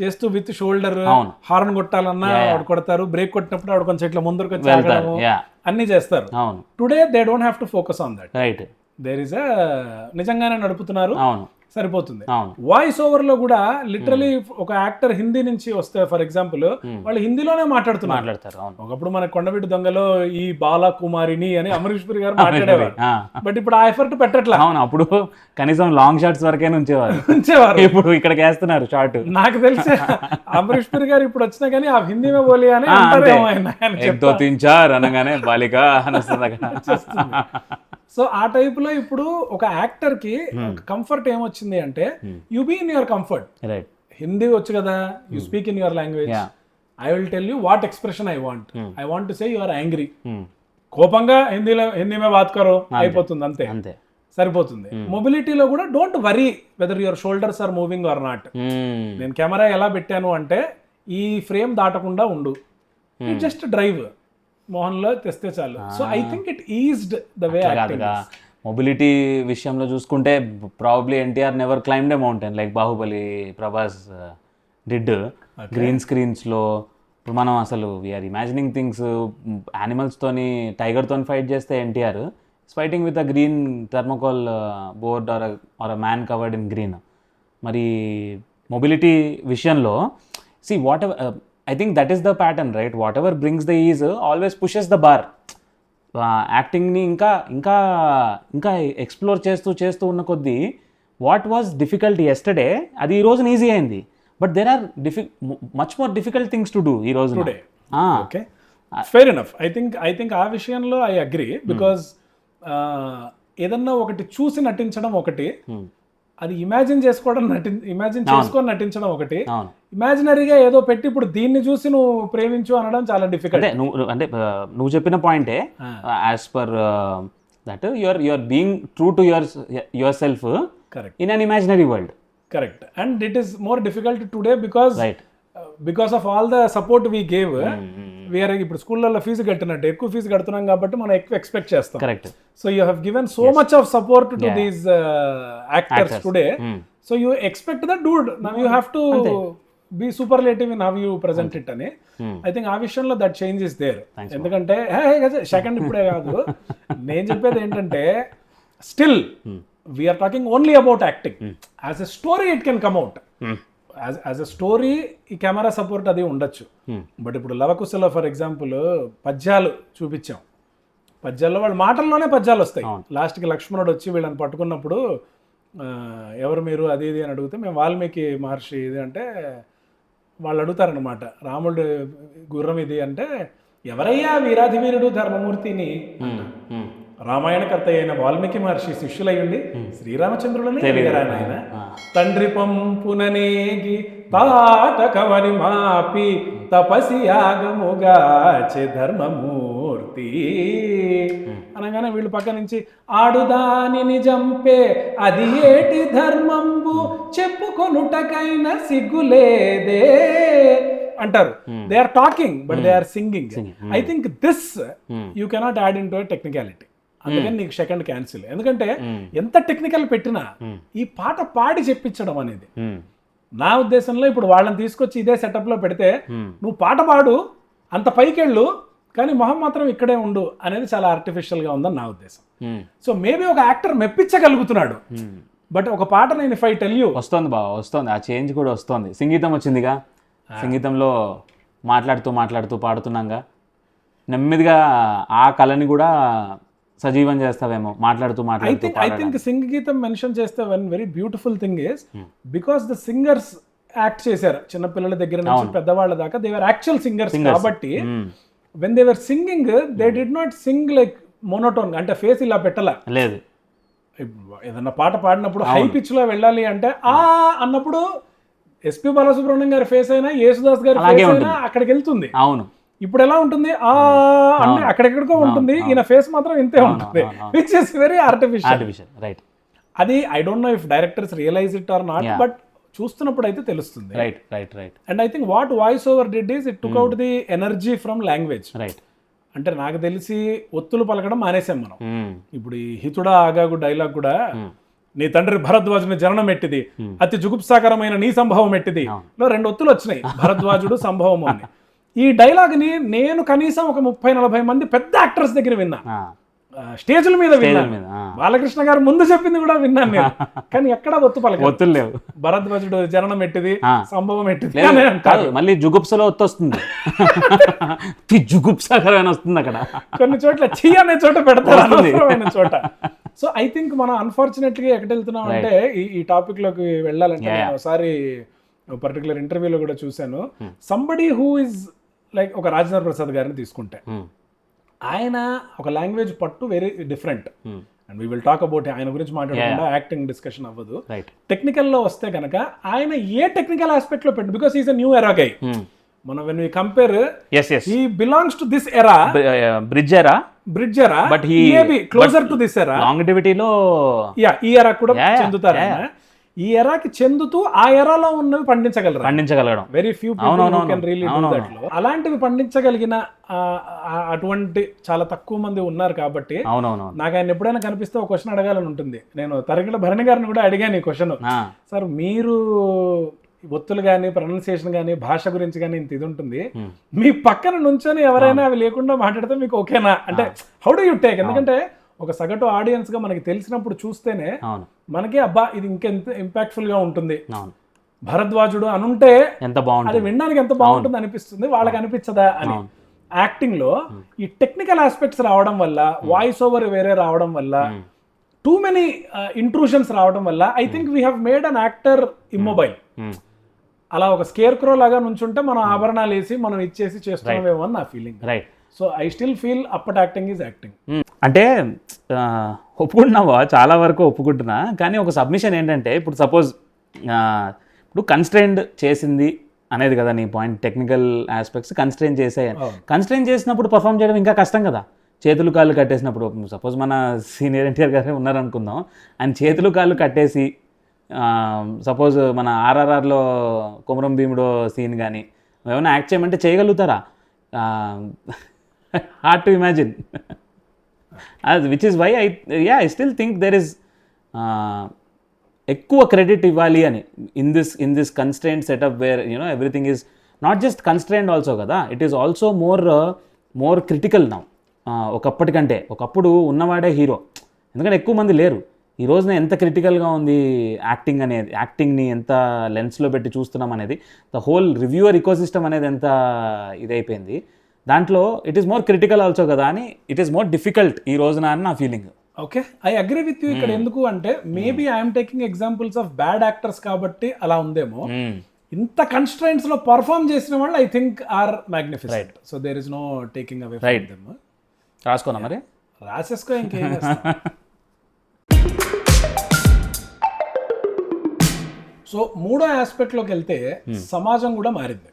చేస్తూ విత్ షోల్డర్, హార్న్ కొట్టాలన్నా ఆవిడ కొడతారు, బ్రేక్ కొట్టినప్పుడు ఆవిడ కొంచెం ఇట్లా ముందరకు వచ్చి ఆగడము అన్ని చేస్తారు. Today they don't have to focus on that. There is నిజంగానే నడుపుతున్నారు, సరిపోతుంది. వాయిస్ ఓవర్ లో కూడా లిటరలీ ఒక యాక్టర్ హిందీ నుంచి వస్తే ఫర్ ఎగ్జాంపుల్ వాళ్ళు హిందీలోనే మాట్లాడుతారు. ఒకప్పుడు మన కొండవీటి దొంగలో ఈ బాలకుమారిని అని అమరీష్ పురి గారు మాట్లాడేవారు, బట్ ఇప్పుడు ఆ ఎఫర్ట్ పెట్టట్లా. అప్పుడు కనీసం లాంగ్ షాట్స్ వరకే ఉంచేవారు, ఇప్పుడు ఇక్కడికి వేస్తున్నారు షార్ట్. నాకు తెలిసి అమరీష్ పురి గారు ఇప్పుడు వచ్చినా కానీ ఆ హిందీ మే బోలి అని అంటారేమో అనగానే బాలిక సో ఆ టైప్ లో ఇప్పుడు ఒక యాక్టర్ కి కంఫర్ట్ ఏమొచ్చింది అంటే you be in your comfort. Hindi వచ్చు కదా, you speak in your language, I will tell you what expression I want to say you are angry. కోపంగా హిందీ మే బాత్ కరో, అయిపోతుంది అంతే, సరిపోతుంది. మొబిలిటీలో కూడా don't worry whether your shoulders are moving or not. నేను కెమెరా ఎలా పెట్టాను అంటే ఈ ఫ్రేమ్ దాటకుండా ఉండు, జస్ట్ డ్రైవ్ మోహన్ లో తెస్తే చాలు. So I think it eased the way acting. Mobility విషయంలో చూసుకుంటే probably NTR never climbed a mountain like Baahubali Prabhas did. Green స్క్రీన్స్లో ఇప్పుడు మనం అసలు వీఆర్ ఇమాజినింగ్ థింగ్స్. యానిమల్స్తోని టైగర్తో ఫైట్ చేస్తే NTR fighting with a green thermocol board or a man covered in green. మరి మొబిలిటీ విషయంలో see whatever I think that is the pattern, right? Whatever brings the ease always pushes the bar. యాక్టింగ్ని ఇంకా ఇంకా ఇంకా ఎక్స్ప్లోర్ చేస్తూ ఉన్న కొద్దీ వాట్ వాజ్ డిఫికల్ట్ ఎస్టర్డే అది ఈ రోజున ఈజీ అయింది. But there are much more difficult things to do ఈ రోజు. Okay, fair enough. I think ఆ విషయంలో ఐ అగ్రీ. బికాజ్ ఏదన్నా ఒకటి చూసి నటించడం ఒకటి, అది ఇమాజిన్ చేసుకొని నటించడం ఒకటి, ఇమాజినరీగా ఏదో పెట్టి ఇప్పుడు దీన్ని చూసి నువ్వు ప్రేమించు అనడం చాలా డిఫికల్ట్. అంటే నువ్వు చెప్పిన పాయింటే as per that your being true to your self in an imaginary world. Correct. And it is more difficult today because of all the support we gave. We are ఇప్పుడు స్కూళ్ళల్లో ఫీజు కట్టినట్టు ఎక్కువ ఫీజు కడుతున్నాం కాబట్టి మనం ఎక్కువ ఎక్స్పెక్ట్ చేస్తాం. Correct. So you have given so much of support to these actors today. So you expect the dude, now you have to be superlative in how you present it అని. ఐ థింక్ ఆ విషయంలో దట్ చేంజ్ ఇస్ దేర్. ఎందుకంటే సెకండ్ ఇప్పుడే కాదు, నేను చెప్పేది ఏంటంటే still we are talking only about acting. As a story it can come out. As a story ఈ కెమెరా సపోర్ట్ అది ఉండొచ్చు. బట్ ఇప్పుడు లవకుశలో ఫర్ ఎగ్జాంపుల్ పద్యాలు చూపించాం, పద్యాల్లో వాళ్ళ మాటల్లోనే పద్యాలు వస్తాయి. లాస్ట్కి లక్ష్మణుడు వచ్చి వీళ్ళని పట్టుకున్నప్పుడు ఎవరు మీరు అది ఇది అని అడిగితే మేము వాల్మీకి మహర్షి ఇది అంటే వాళ్ళు అడుగుతారనమాట, రాముడు గుర్రం ఇది అంటే, ఎవరయ్యా వీరాధి వీరుడు ధర్మమూర్తిని అంటారు. రామాయణకర్త అయిన వాల్మీకి మహర్షి శిష్యులయ్యండి శ్రీరామచంద్రులని ఎదిగారాయన ఆయన. తండ్రి పంపుననేగి తాటకవని మాపి తపసి యాగముగాచే ధర్మమూర్తి అనగానే వీళ్ళు పక్క నుంచి, ఆడుదానిని జంపే అది ఏటి ధర్మంబు చెప్పుకొనుటకైనా సిగ్గులేదే అంటారు. They are talking but they are singing. I think this you cannot add in to technicality. అందుకని నీకు సెకండ్ క్యాన్సిల్. ఎందుకంటే ఎంత టెక్నికల్ పెట్టినా ఈ పాట పాడి చెప్పించడం అనేది నా ఉద్దేశంలో, ఇప్పుడు వాళ్ళని తీసుకొచ్చి ఇదే సెటప్ లో పెడితే నువ్వు పాట పాడు, అంత పైకెళ్ళు, కానీ మొహం మాత్రం ఇక్కడే ఉండు అనేది చాలా ఆర్టిఫిషియల్ గా ఉందని నా ఉద్దేశం. సో మేబీ ఒక యాక్టర్ మెప్పించగలుగుతున్నాడు, బట్ ఒక పాట నేను ఇఫ్ ఐ టెల్ యూ వస్తుంది బాగా వస్తుంది, ఆ చేంజ్ కూడా వస్తుంది. సంగీతం వచ్చిందిగా, సంగీతంలో మాట్లాడుతూ పాడుతున్నాగా నెమ్మదిగా ఆ కళని కూడా సజీవం చేస్తావేమో మాట్లాడుతూ. ఐ థింక్ సంగీతం మెన్షన్ చేస్తే one very beautiful thing is because the singers act చేశారు, చిన్నపిల్లల దగ్గర నుంచి పెద్దవాళ్ళ దాకా, దే వర్ యాక్చువల్ సింగర్స్. కాబట్టి when they were singing they did not Singh like monotone, అంటే ఫేస్ ఇలా పెట్టాల లేదు. ఏదన్నా పాట పాడినప్పుడు హై పిచ్ లో వెళ్ళాలి అంటే ఆ అన్నప్పుడు ఎస్పి బాలసుబ్రహ్మణ్యం గారి ఫేస్ అయినా యేసుదాస్ గారి ఫేస్ అయినా అక్కడికి వెళ్తుంది. అవును. ఇప్పుడు ఎలా ఉంటుంది, ఆ అంటే అక్కడెక్కడికో ఉంటుంది, ఈయన ఫేస్ మాత్రం ఇంతే ఉంటుంది, which is very artificial. Right. అది I don't know if directors realize it or not, but చూస్తున్నప్పుడు అయితే తెలుస్తుంది. Right right right. And I think what voice over did is it took out the energy from language. Right. అంటే నాకు తెలిసి ఒత్తులు పలకడం మానేసాం మనం. ఇప్పుడు ఈ హితుడా ఆగాగు డైలాగ్ కూడా, నీ తండ్రి భరద్వాజుని జననం ఎట్టిది, అతి జుగుప్సాకరమైన నీ సంభవం ఎట్టిది లో 2 ఒత్తులు వచ్చినాయి, భరద్వాజుడు సంభవము అని. ఈ డైలాగ్ ని నేను కనీసం ఒక 30-40 మంది పెద్ద యాక్టర్స్ దగ్గర విన్నా, స్టేజ్ల మీద విన్నాను. బాలకృష్ణ గారు ముందు చెప్పింది కూడా విన్నాను నేను, కానీ ఎక్కడ ఒత్తులు లేవు. భరద్వాజుడు జననం ఎట్టిది, సంభవం ఎట్టిది అంటారు. మళ్ళీ జుగుప్సలో ఒత్తొస్తుంది, జుగుప్సాకరమైన వస్తుంది అక్కడ. కొన్ని చోట్ల చీ అనే చోట పెడతారు, అనవసరమైన చోట. సో ఐ థింక్ మనం అన్ఫార్చునేట్గా ఎక్కడ వెళ్తున్నాం అంటే, ఈ టాపిక్ లోకి వెళ్ళాలంటే ఒకసారి పర్టికులర్ ఇంటర్వ్యూలో కూడా చూశాను, సంబడి హూ ఇస్ లైక్ ఒక రాజేంద్ర ప్రసాద్ గారిని తీసుకుంటే, ఆయన ఒక లాంగ్వేజ్ పట్టు very different. And we will talk about, ఆయన గురించి మాట్లాడకుండా యాక్టింగ్ డిస్కషన్ అవ్వదు. టెక్నికల్ లో వస్తే కనుక ఆయన ఏ టెక్నికల్ ఆస్పెక్ట్ లో పెట్టు, because is a new era guy. మనం when we compare, he belongs to this era, bridge era, but he maybe closer to this era. లాంగిటివిటీలో ఈ ఎరా కూడా చెందుతారు. ఈ ఎరాకి చెందుతూ ఆ ఎరాలో ఉన్నవి పండించగలగడం very few can really do that. అలాంటివి పండించగలిగిన అటువంటి చాలా తక్కువ మంది ఉన్నారు. కాబట్టి నాకు ఆయన ఎప్పుడైనా కనిపిస్తే ఒక క్వశ్చన్ అడగాలని ఉంటుంది. నేను తరగల భరణి గారిని కూడా అడిగాను ఈ క్వశ్చన్, సార్ మీరు ఒత్తులు కానీ ప్రొనౌన్సియేషన్ కానీ భాష గురించి కానీ ఇంత ఇది ఉంటుంది, మీ పక్కన నుంచొని ఎవరైనా అవి లేకుండా మాట్లాడితే మీకు ఓకేనా అంటే హౌ డు యూ టేక్? ఎందుకంటే ఒక సగటు ఆడియన్స్ గా మనకి తెలిసినప్పుడు చూస్తేనే మనకి అబ్బా ఇది ఇంకెంత ఇంపాక్ట్ఫుల్ గా ఉంటుంది, భరద్వాజుడు అనుంటే ఎంత బాగుంటుంది, అది వినడానికి ఎంత బాగుంటుంది అనిపిస్తుంది, వాళ్ళకి అనిపించదా అని. యాక్టింగ్ లో ఈ టెక్నికల్ ఆస్పెక్ట్స్ రావడం వల్ల, వాయిస్ ఓవర్ వేరే రావడం వల్ల, టూ మెనీ ఇంట్రూషన్స్ రావడం వల్ల I think we have made an actor immobile. అలా ఒక స్కేర్ క్రో లాగా నుంచుంటే మనం ఆభరణాలు వేసి మనం ఇచ్చేసి చేస్తున్నామేమో అని నా feeling. Right. So I still feel అప్పటి యాక్టింగ్ ఈజ్ యాక్టింగ్. అంటే ఒప్పుకుంటున్నావా? చాలా వరకు ఒప్పుకుంటున్నా, కానీ ఒక సబ్మిషన్ ఏంటంటే, ఇప్పుడు సపోజ్ ఇప్పుడు కన్స్ట్రైన్డ్ చేసింది అనేది కదా నీ పాయింట్, టెక్నికల్ ఆస్పెక్ట్స్ కన్స్ట్రైన్ చేసాయి. కన్స్ట్రైన్ చేసినప్పుడు పర్ఫామ్ చేయడం ఇంకా కష్టం కదా, చేతులు కాళ్ళు కట్టేసినప్పుడు. సపోజ్ మన సీనియర్ ఎన్టీఆర్ గారే ఉన్నారనుకుందాం, ఆయన చేతులు కాళ్ళు కట్టేసి సపోజ్ మన ఆర్ఆర్ఆర్లో కొమరం భీముడో సీన్ కానీ ఏమైనా యాక్ట్ చేయమంటే చేయగలుగుతారా? Hard to imagine. Which is why I still think there is ఎక్కువ క్రెడిట్ ఇవ్వాలి అని in this constrained setup where everything is not just constrained also కదా, it is also more critical now. ఒకప్పుడు ఉన్నవాడే హీరో, ఎందుకంటే ఎక్కువ మంది లేరు. ఈ రోజున ఎంత క్రిటికల్గా ఉంది యాక్టింగ్ అనేది, యాక్టింగ్ని ఎంత లెన్స్లో పెట్టి చూస్తున్నాం అనేది, ద హోల్ రివ్యూవర్ ఇకోసిస్టమ్ అనేది ఎంత ఇదైపోయింది. దాంట్లో it is more critical also కదా అని, ఇట్ ఈస్ మోర్ డిఫికల్ట్ ఈ రోజున అని నా feeling. Okay, I agree with you. ఇక్కడ ఎందుకు అంటే maybe I'm taking examples of bad actors కాబట్టి అలా ఉందేమో. ఇంత కన్స్ట్రైంట్స్ లో పర్ఫామ్ చేసిన వాళ్ళు I think are magnificent. So there is no taking away from them. రాసుకోనా మరి? రాసేసుకో, ఇంకేం చేస్తాం. సో మూడో ఆస్పెక్ట్లోకి వెళ్తే సమాజం కూడా మారింది.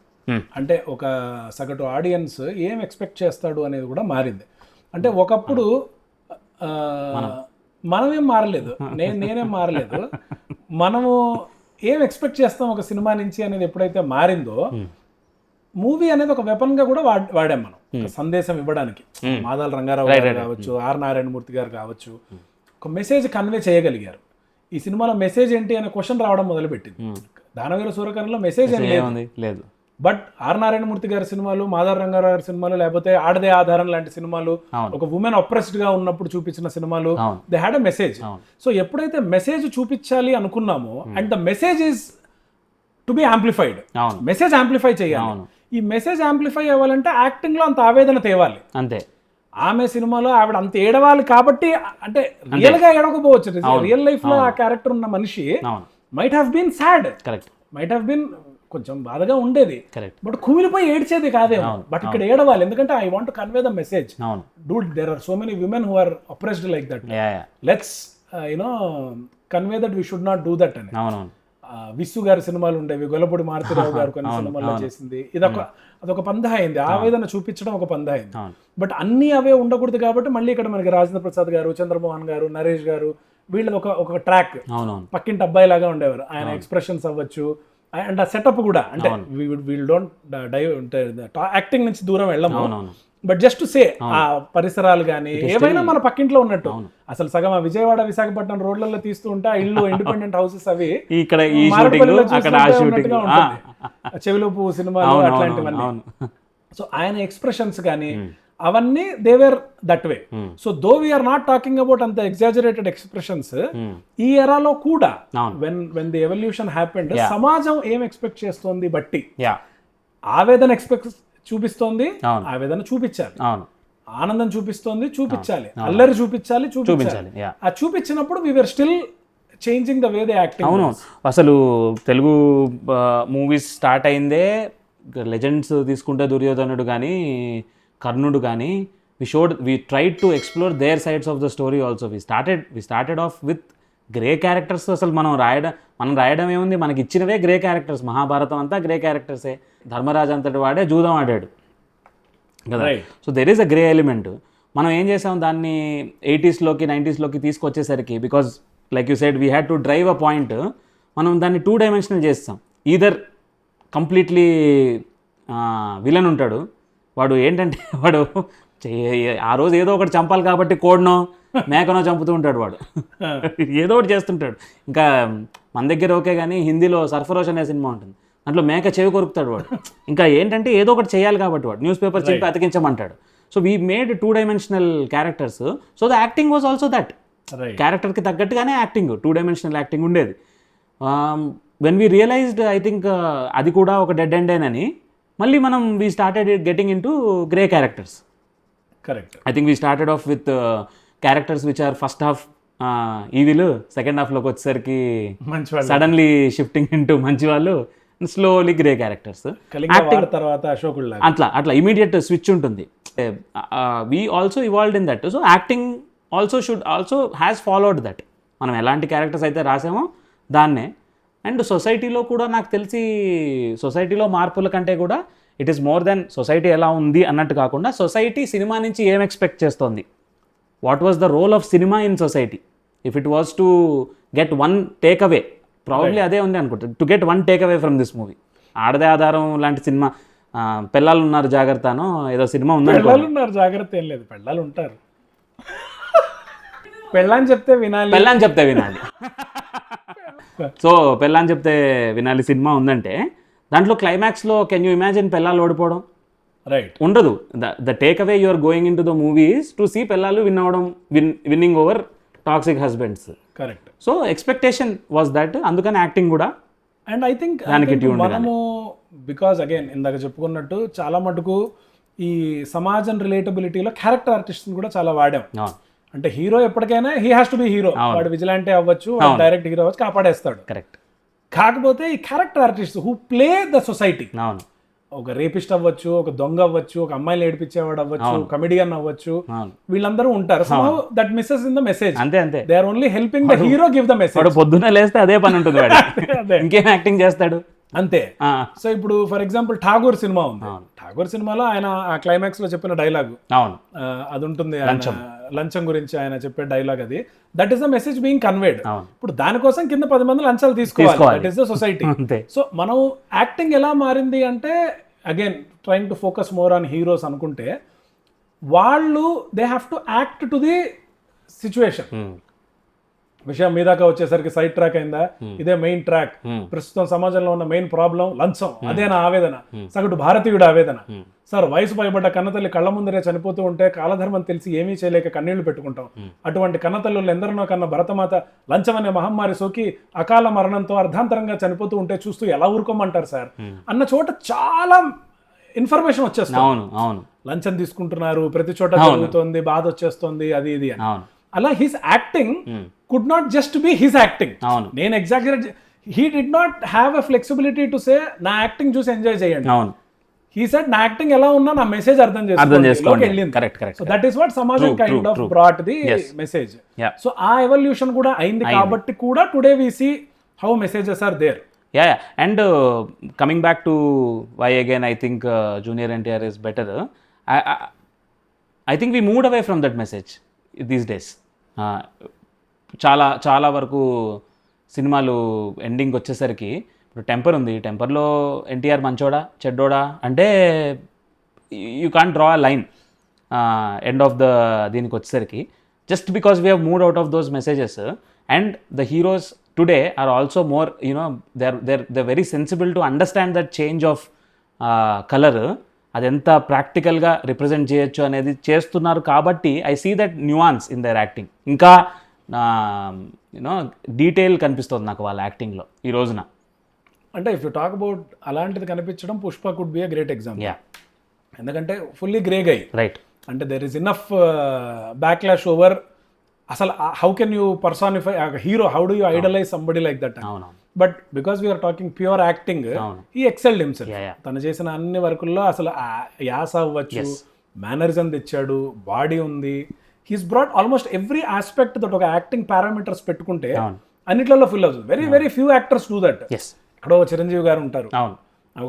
అంటే ఒక సగటు ఆడియన్స్ ఏం ఎక్స్పెక్ట్ చేస్తాడు అనేది కూడా మారింది. అంటే ఒకప్పుడు మనమేం మారలేదు, నేనేం మారలేదు, మనము ఏం ఎక్స్పెక్ట్ చేస్తాం ఒక సినిమా నుంచి అనేది ఎప్పుడైతే మారిందో, మూవీ అనేది ఒక వెపన్ గా కూడా వాడాం మనం ఒక సందేశం ఇవ్వడానికి. మాదాల రంగారావు గారు కావచ్చు, ఆర్ నారాయణమూర్తి గారు కావచ్చు, ఒక మెసేజ్ కన్వే చేయగలిగారు. ఈ సినిమాలో మెసేజ్ ఏంటి అనే క్వశ్చన్ రావడం మొదలుపెట్టింది. దానవీర సూరకర్ణలో మెసేజ్ ఏం లేదు. బట్ ఆర్ నారాయణమూర్తి గారి సినిమాలు, మాదాల రంగారావు గారి సినిమాలు, లేకపోతే ఆడదే ఆధారం లాంటి సినిమాలు, ఒక ఉమెన్ అప్రెస్డ్ గా ఉన్నప్పుడు చూపించిన సినిమాలు, they had a message. So ఎప్పుడైతే మెసేజ్ చూపించాలి అనుకున్నామో, and the message is to be amplified, message amplify చేయాలి. ఈ మెసేజ్ యాంప్లిఫై అవ్వాలంటే యాక్టింగ్ లో అంత ఆవేదన తేవాలి. అంతే. ఆమె సినిమాలో ఆవిడ అంత ఏడవాలి కాబట్టి, అంటే రియల్ గా ఏడకపోవచ్చు, రియల్ లైఫ్ లో ఆ క్యారెక్టర్ ఉన్న మనిషి might have been sad, might have been కొంచెం బాధగా ఉండేది, బట్ కుమిలిపోయి ఏడ్చేది కాదేమో. బట్ ఇక్కడ ఏడవాలి, ఎందుకంటే I want to convey the message. Dude, there are so many women who are oppressed like that, let's you know convey that we should not do that అని. విస్సు గారి సినిమాలు ఉండేవి, గొల్లపూడి మారుతిరావు గారు కొన్ని సినిమాల్లో చేసింది. అదొక పందా అయింది, ఆవేదన చూపించడం ఒక పందా అయింది. బట్ అన్ని అవే ఉండకూడదు కాబట్టి మళ్ళీ ఇక్కడ మనకి రాజేంద్ర ప్రసాద్ గారు, చంద్రమోహన్ గారు, నరేష్ గారు, వీళ్ళది ఒక ట్రాక్. పక్కింటి అబ్బాయి లాగా ఉండేవారు, ఆయన ఎక్స్ప్రెషన్స్ అవ్వచ్చు, అండ్ ఆ సెటప్ కూడా. అంటే వీల్ డోంట్ డైవ్ యాక్టింగ్ నుంచి దూరం వెళ్ళము, బట్ జస్ట్ టు సే ఆ పరిసరాలు కానీ ఏవైనా మన పక్కింట్లో ఉన్నట్టు. అసలు సగం ఆ విజయవాడ విశాఖపట్నం రోడ్లలో తీస్తూ ఉంటే ఆ ఇల్లు ఇండిపెండెంట్ హౌసెస్ అవి ఇక్కడ చెవిలో పువ్వు సినిమాలు అట్లాంటివన్నీ. సో ఆయన ఎక్స్ప్రెషన్స్ కానీ అవన్నీ they were that way. So though we are not talking about అంత ఎగ్జాజరేటెడ్ ఎక్స్ప్రెషన్స్. ఈ ఎరాలో కూడా వెన్ ది ఎవల్యూషన్ హ్యాపెండ్, సమాజం ఏం ఎక్స్పెక్ట్ చేస్తోంది బట్టి ఆవేదన ఎక్స్పెక్ట్ చూపిస్తోంది, ఆవేదన చూపించాలి, ఆనందం చూపించాలి, అల్లరి చూపించాలి. ఆ చూపించినప్పుడు we were still changing the way they acting. అవును, అసలు తెలుగు మూవీస్ స్టార్ట్ అయిందే లెజెండ్స్ తీసుకుంటే దుర్యోధనుడు కానీ, కర్ణుడు కానీ, we tried to explore their sides of the story also. We started off with grey characters. అసలు మనం రాయడం ఏముంది, మనకి ఇచ్చినవే గ్రే క్యారెక్టర్స్. మహాభారతం అంతా గ్రే క్యారెక్టర్సే. ధర్మరాజు అంతటి వాడే జూదం ఆడాడు కదా. So there is a grey element. మనం ఏం చేసాం, దాన్ని 80s-లోకి 90s-లోకి తీసుకొచ్చేసరికి, because like you said we had to drive a point, మనం దాన్ని 2 డైమెన్షనల్ చేస్తాం. ఈదర్ కంప్లీట్లీ విలన్ ఉంటాడు, వాడు ఏంటంటే వాడు ఆ రోజు ఏదో ఒకటి చంపాలి కాబట్టి కోడ్నో మేకనో చంపుతూ ఉంటాడు, వాడు ఏదో ఒకటి చేస్తుంటాడు. ఇంకా మన దగ్గర ఓకే, కానీ హిందీలో సర్ఫరోష్ అనే సినిమా ఉంటుంది, దాంట్లో మేక చెవి కొరుకుతాడు వాడు. ఇంకా ఏంటంటే ఏదో ఒకటి చేయాలి కాబట్టి వాడు న్యూస్ పేపర్ చింపి అతికించమంటాడు. So we made 2 dimensional characters. So the acting was also that. క్యారెక్టర్కి తగ్గట్టుగానే యాక్టింగ్, 2 డైమెన్షనల్ యాక్టింగ్ ఉండేది. When we realized, I think అది కూడా ఒక డెడ్ ఎండ్ అని, మళ్ళీ మనం we started getting in to grey characters. Correct. I think we started off with characters which are first half evil, second హాఫ్లోకి వచ్చేసరికి సడన్లీ షిఫ్టింగ్ ఇన్ టు మంచి వాళ్ళు, స్లోలీ గ్రే క్యారెక్టర్స్. అట్లా ఇమీడియట్ స్విచ్ ఉంటుంది. We also evolved in that. So acting also has followed that. మనం ఎలాంటి క్యారెక్టర్స్ అయితే రాసామో దాన్నే. అండ్ సొసైటీలో కూడా నాకు తెలిసి, సొసైటీలో మార్పుల కంటే కూడా it is more than society ఎలా ఉంది అన్నట్టు కాకుండా, సొసైటీ సినిమా నుంచి ఏం ఎక్స్పెక్ట్ చేస్తోంది, what was the role of cinema in society. If it was to get 1 take away, probably అదే ఉంది అనుకుంటా, to get 1 take away from this movie. ఆడదే ఆధారం లాంటి సినిమా, పిల్లలు ఉన్నారు జాగ్రత్తనో ఏదో సినిమా ఉంది. ఉన్నారు జాగ్రత్త ఏం లేదు, పిల్లలు ఉంటారు, పెళ్ళని చెప్తే వినాలి. సో పెళ్ళని చెప్తే వినాలి సినిమా ఉందంటే, దాంట్లో క్లైమాక్స్లో కెన్ యూ ఇమాజిన్ పిల్లలు ఓడిపోవడం? ఉండదు. The take away you're going in to the movies to see పిల్లలు winning over toxic husbands. Correct. So expectation was that. అందుకని యాక్టింగ్ కూడా. అండ్ ఐ థింక్ మనము, బికాజ్ అగైన్ ఇందాక చెప్పుకున్నట్టు చాలా మటుకు ఈ సమాజం రిలేటబిలిటీలో క్యారెక్టర్ ఆర్టిస్ట్ కూడా చాలా వాడాం. అంటే హీరో ఎప్పటికైనా he has to be hero, వాడు విజిలాంటే అవ్వచ్చు, డైరెక్ట్ హీరో అవ్వచ్చు, కాపాడేస్తాడు. కరెక్ట్. కాకపోతే ఈ character artist who play the society, అవును ఒక రేపిస్ట్ అవ్వచ్చు, ఒక దొంగ అవ్వచ్చు, ఒక అమ్మాయిని ఏడిపించేవాడు అవ్వచ్చు, కమెడియన్ అవ్వచ్చు, అవును వీళ్ళందరూ ఉంటారు. So that misses in the message. అంతే అంతే. They are only helping the hero give the message. వాడు పొద్దున్న లేస్తే అదే పని ఉంటుంది వాడు, అదే. ఇంకేం యాక్టింగ్ చేస్తాడు. అంతే. ఆ, సో ఇప్పుడు ఫర్ ఎగ్జాంపుల్ ఠాగూర్ సినిమా ఉంది. ఠాగూర్ సినిమాలో ఆయన ఆ క్లైమాక్స్ లో చెప్పిన డైలాగ్ అవును అది ఉంటుంది, లంచం గురించి ఆయన చెప్పే డైలాగ్, అది that is the message being conveyed. అవును. ఇప్పుడు దానికోసం కింద 10 మంది లంచాలు తీసుకోవాలి, దట్ ఈస్ ద సొసైటీ. అంతే. సో మనం యాక్టింగ్ ఎలా మారింది అంటే, again trying to focus more on heroes అనుకుంటే, వాళ్ళు they have to act to the situation. విషయం మీదాకా వచ్చేసరికి సైడ్ ట్రాక్ అయిందా, ఇదే మెయిన్ ట్రాక్. ప్రస్తుతం సమాజంలో ఉన్న మెయిన్ ప్రాబ్లం లంచం, అదే నా ఆవేదన, సగటు భారతీయుడు ఆవేదన. సార్, వయసు పైబడ్డ కన్నతల్లి కళ్ళ ముందరే చనిపోతూ ఉంటే కాలధర్మం తెలిసి ఏమీ చేయలేక కన్నీళ్లు పెట్టుకుంటాం. అటువంటి కన్నతల్లులు ఎందరినో కన్న భరతమాత లంచం అనే మహమ్మారి సోకి అకాల మరణంతో అర్ధాంతరంగా చనిపోతూ ఉంటే చూస్తూ ఎలా ఊరుకోమంటారు సార్ అన్న చోట చాలా ఇన్ఫర్మేషన్ వచ్చేస్తుంది. అవును అవును. లంచం తీసుకుంటున్నారు, ప్రతి చోట జరుగుతోంది, బాధ వచ్చేస్తుంది, అది ఇది అని. అలా his acting could not just be his acting. నేను exactly he did not have a flexibility to say నా యాక్టింగ్ చూసి ఎంజాయ్ చేయండి. హీ సెడ్ నా యాక్టింగ్ ఎలా ఉన్నా నా మెసేజ్ అర్థం చేసుకోండి. సో దట్ ఈస్ వాట్ సమాజం kind of brought the message. So ఆ ఎవల్యూషన్ కూడా అయింది కాబట్టి కూడా today we see how messages are there. Yeah, and coming back to why again I think Junior NTR is better. I think we moved away from that message these days. చాలా వరకు సినిమాలు ఎండింగ్ వచ్చేసరికి, ఇప్పుడు టెంపర్ ఉంది, టెంపర్లో ఎన్టీఆర్ మంచోడా చెడ్డోడా అంటే you can't draw a line end of the దీనికి వచ్చేసరికి, just because we have moved out of those messages. And the heroes today are also more, you know, they're very sensible to understand that change of color అదెంత ప్రాక్టికల్గా రిప్రజెంట్ చేయొచ్చు అనేది చేస్తున్నారు. కాబట్టి I see that nuance in their acting. ఇంకా యూనో డీటెయిల్ కనిపిస్తుంది నాకు వాళ్ళ యాక్టింగ్లో ఈ రోజున. అంటే ఇఫ్ యూ టాక్ అబౌట్ అలాంటిది కనిపించడం, Pushpa could be a great example. ఎందుకంటే ఫుల్లీ గ్రే గై, రైట్, అంటే there is enough backlash over అసలు how can you personify hero, how do you idolise somebody like that. But because we're talking pure acting, he excelled himself. తను చేసిన అన్ని వర్కుల్లో అసలు యాస అవ్వచ్చు, మేనరిజం తెచ్చాడు, బాడీ ఉంది. He's brought almost every aspect that ఒక యాక్టింగ్ పారామీటర్స్ పెట్టుకుంటే అన్నిట్లలో ఫిల్ అవుతుంది. Very very few actors do that. ఎక్కడో చిరంజీవి గారు ఉంటారు,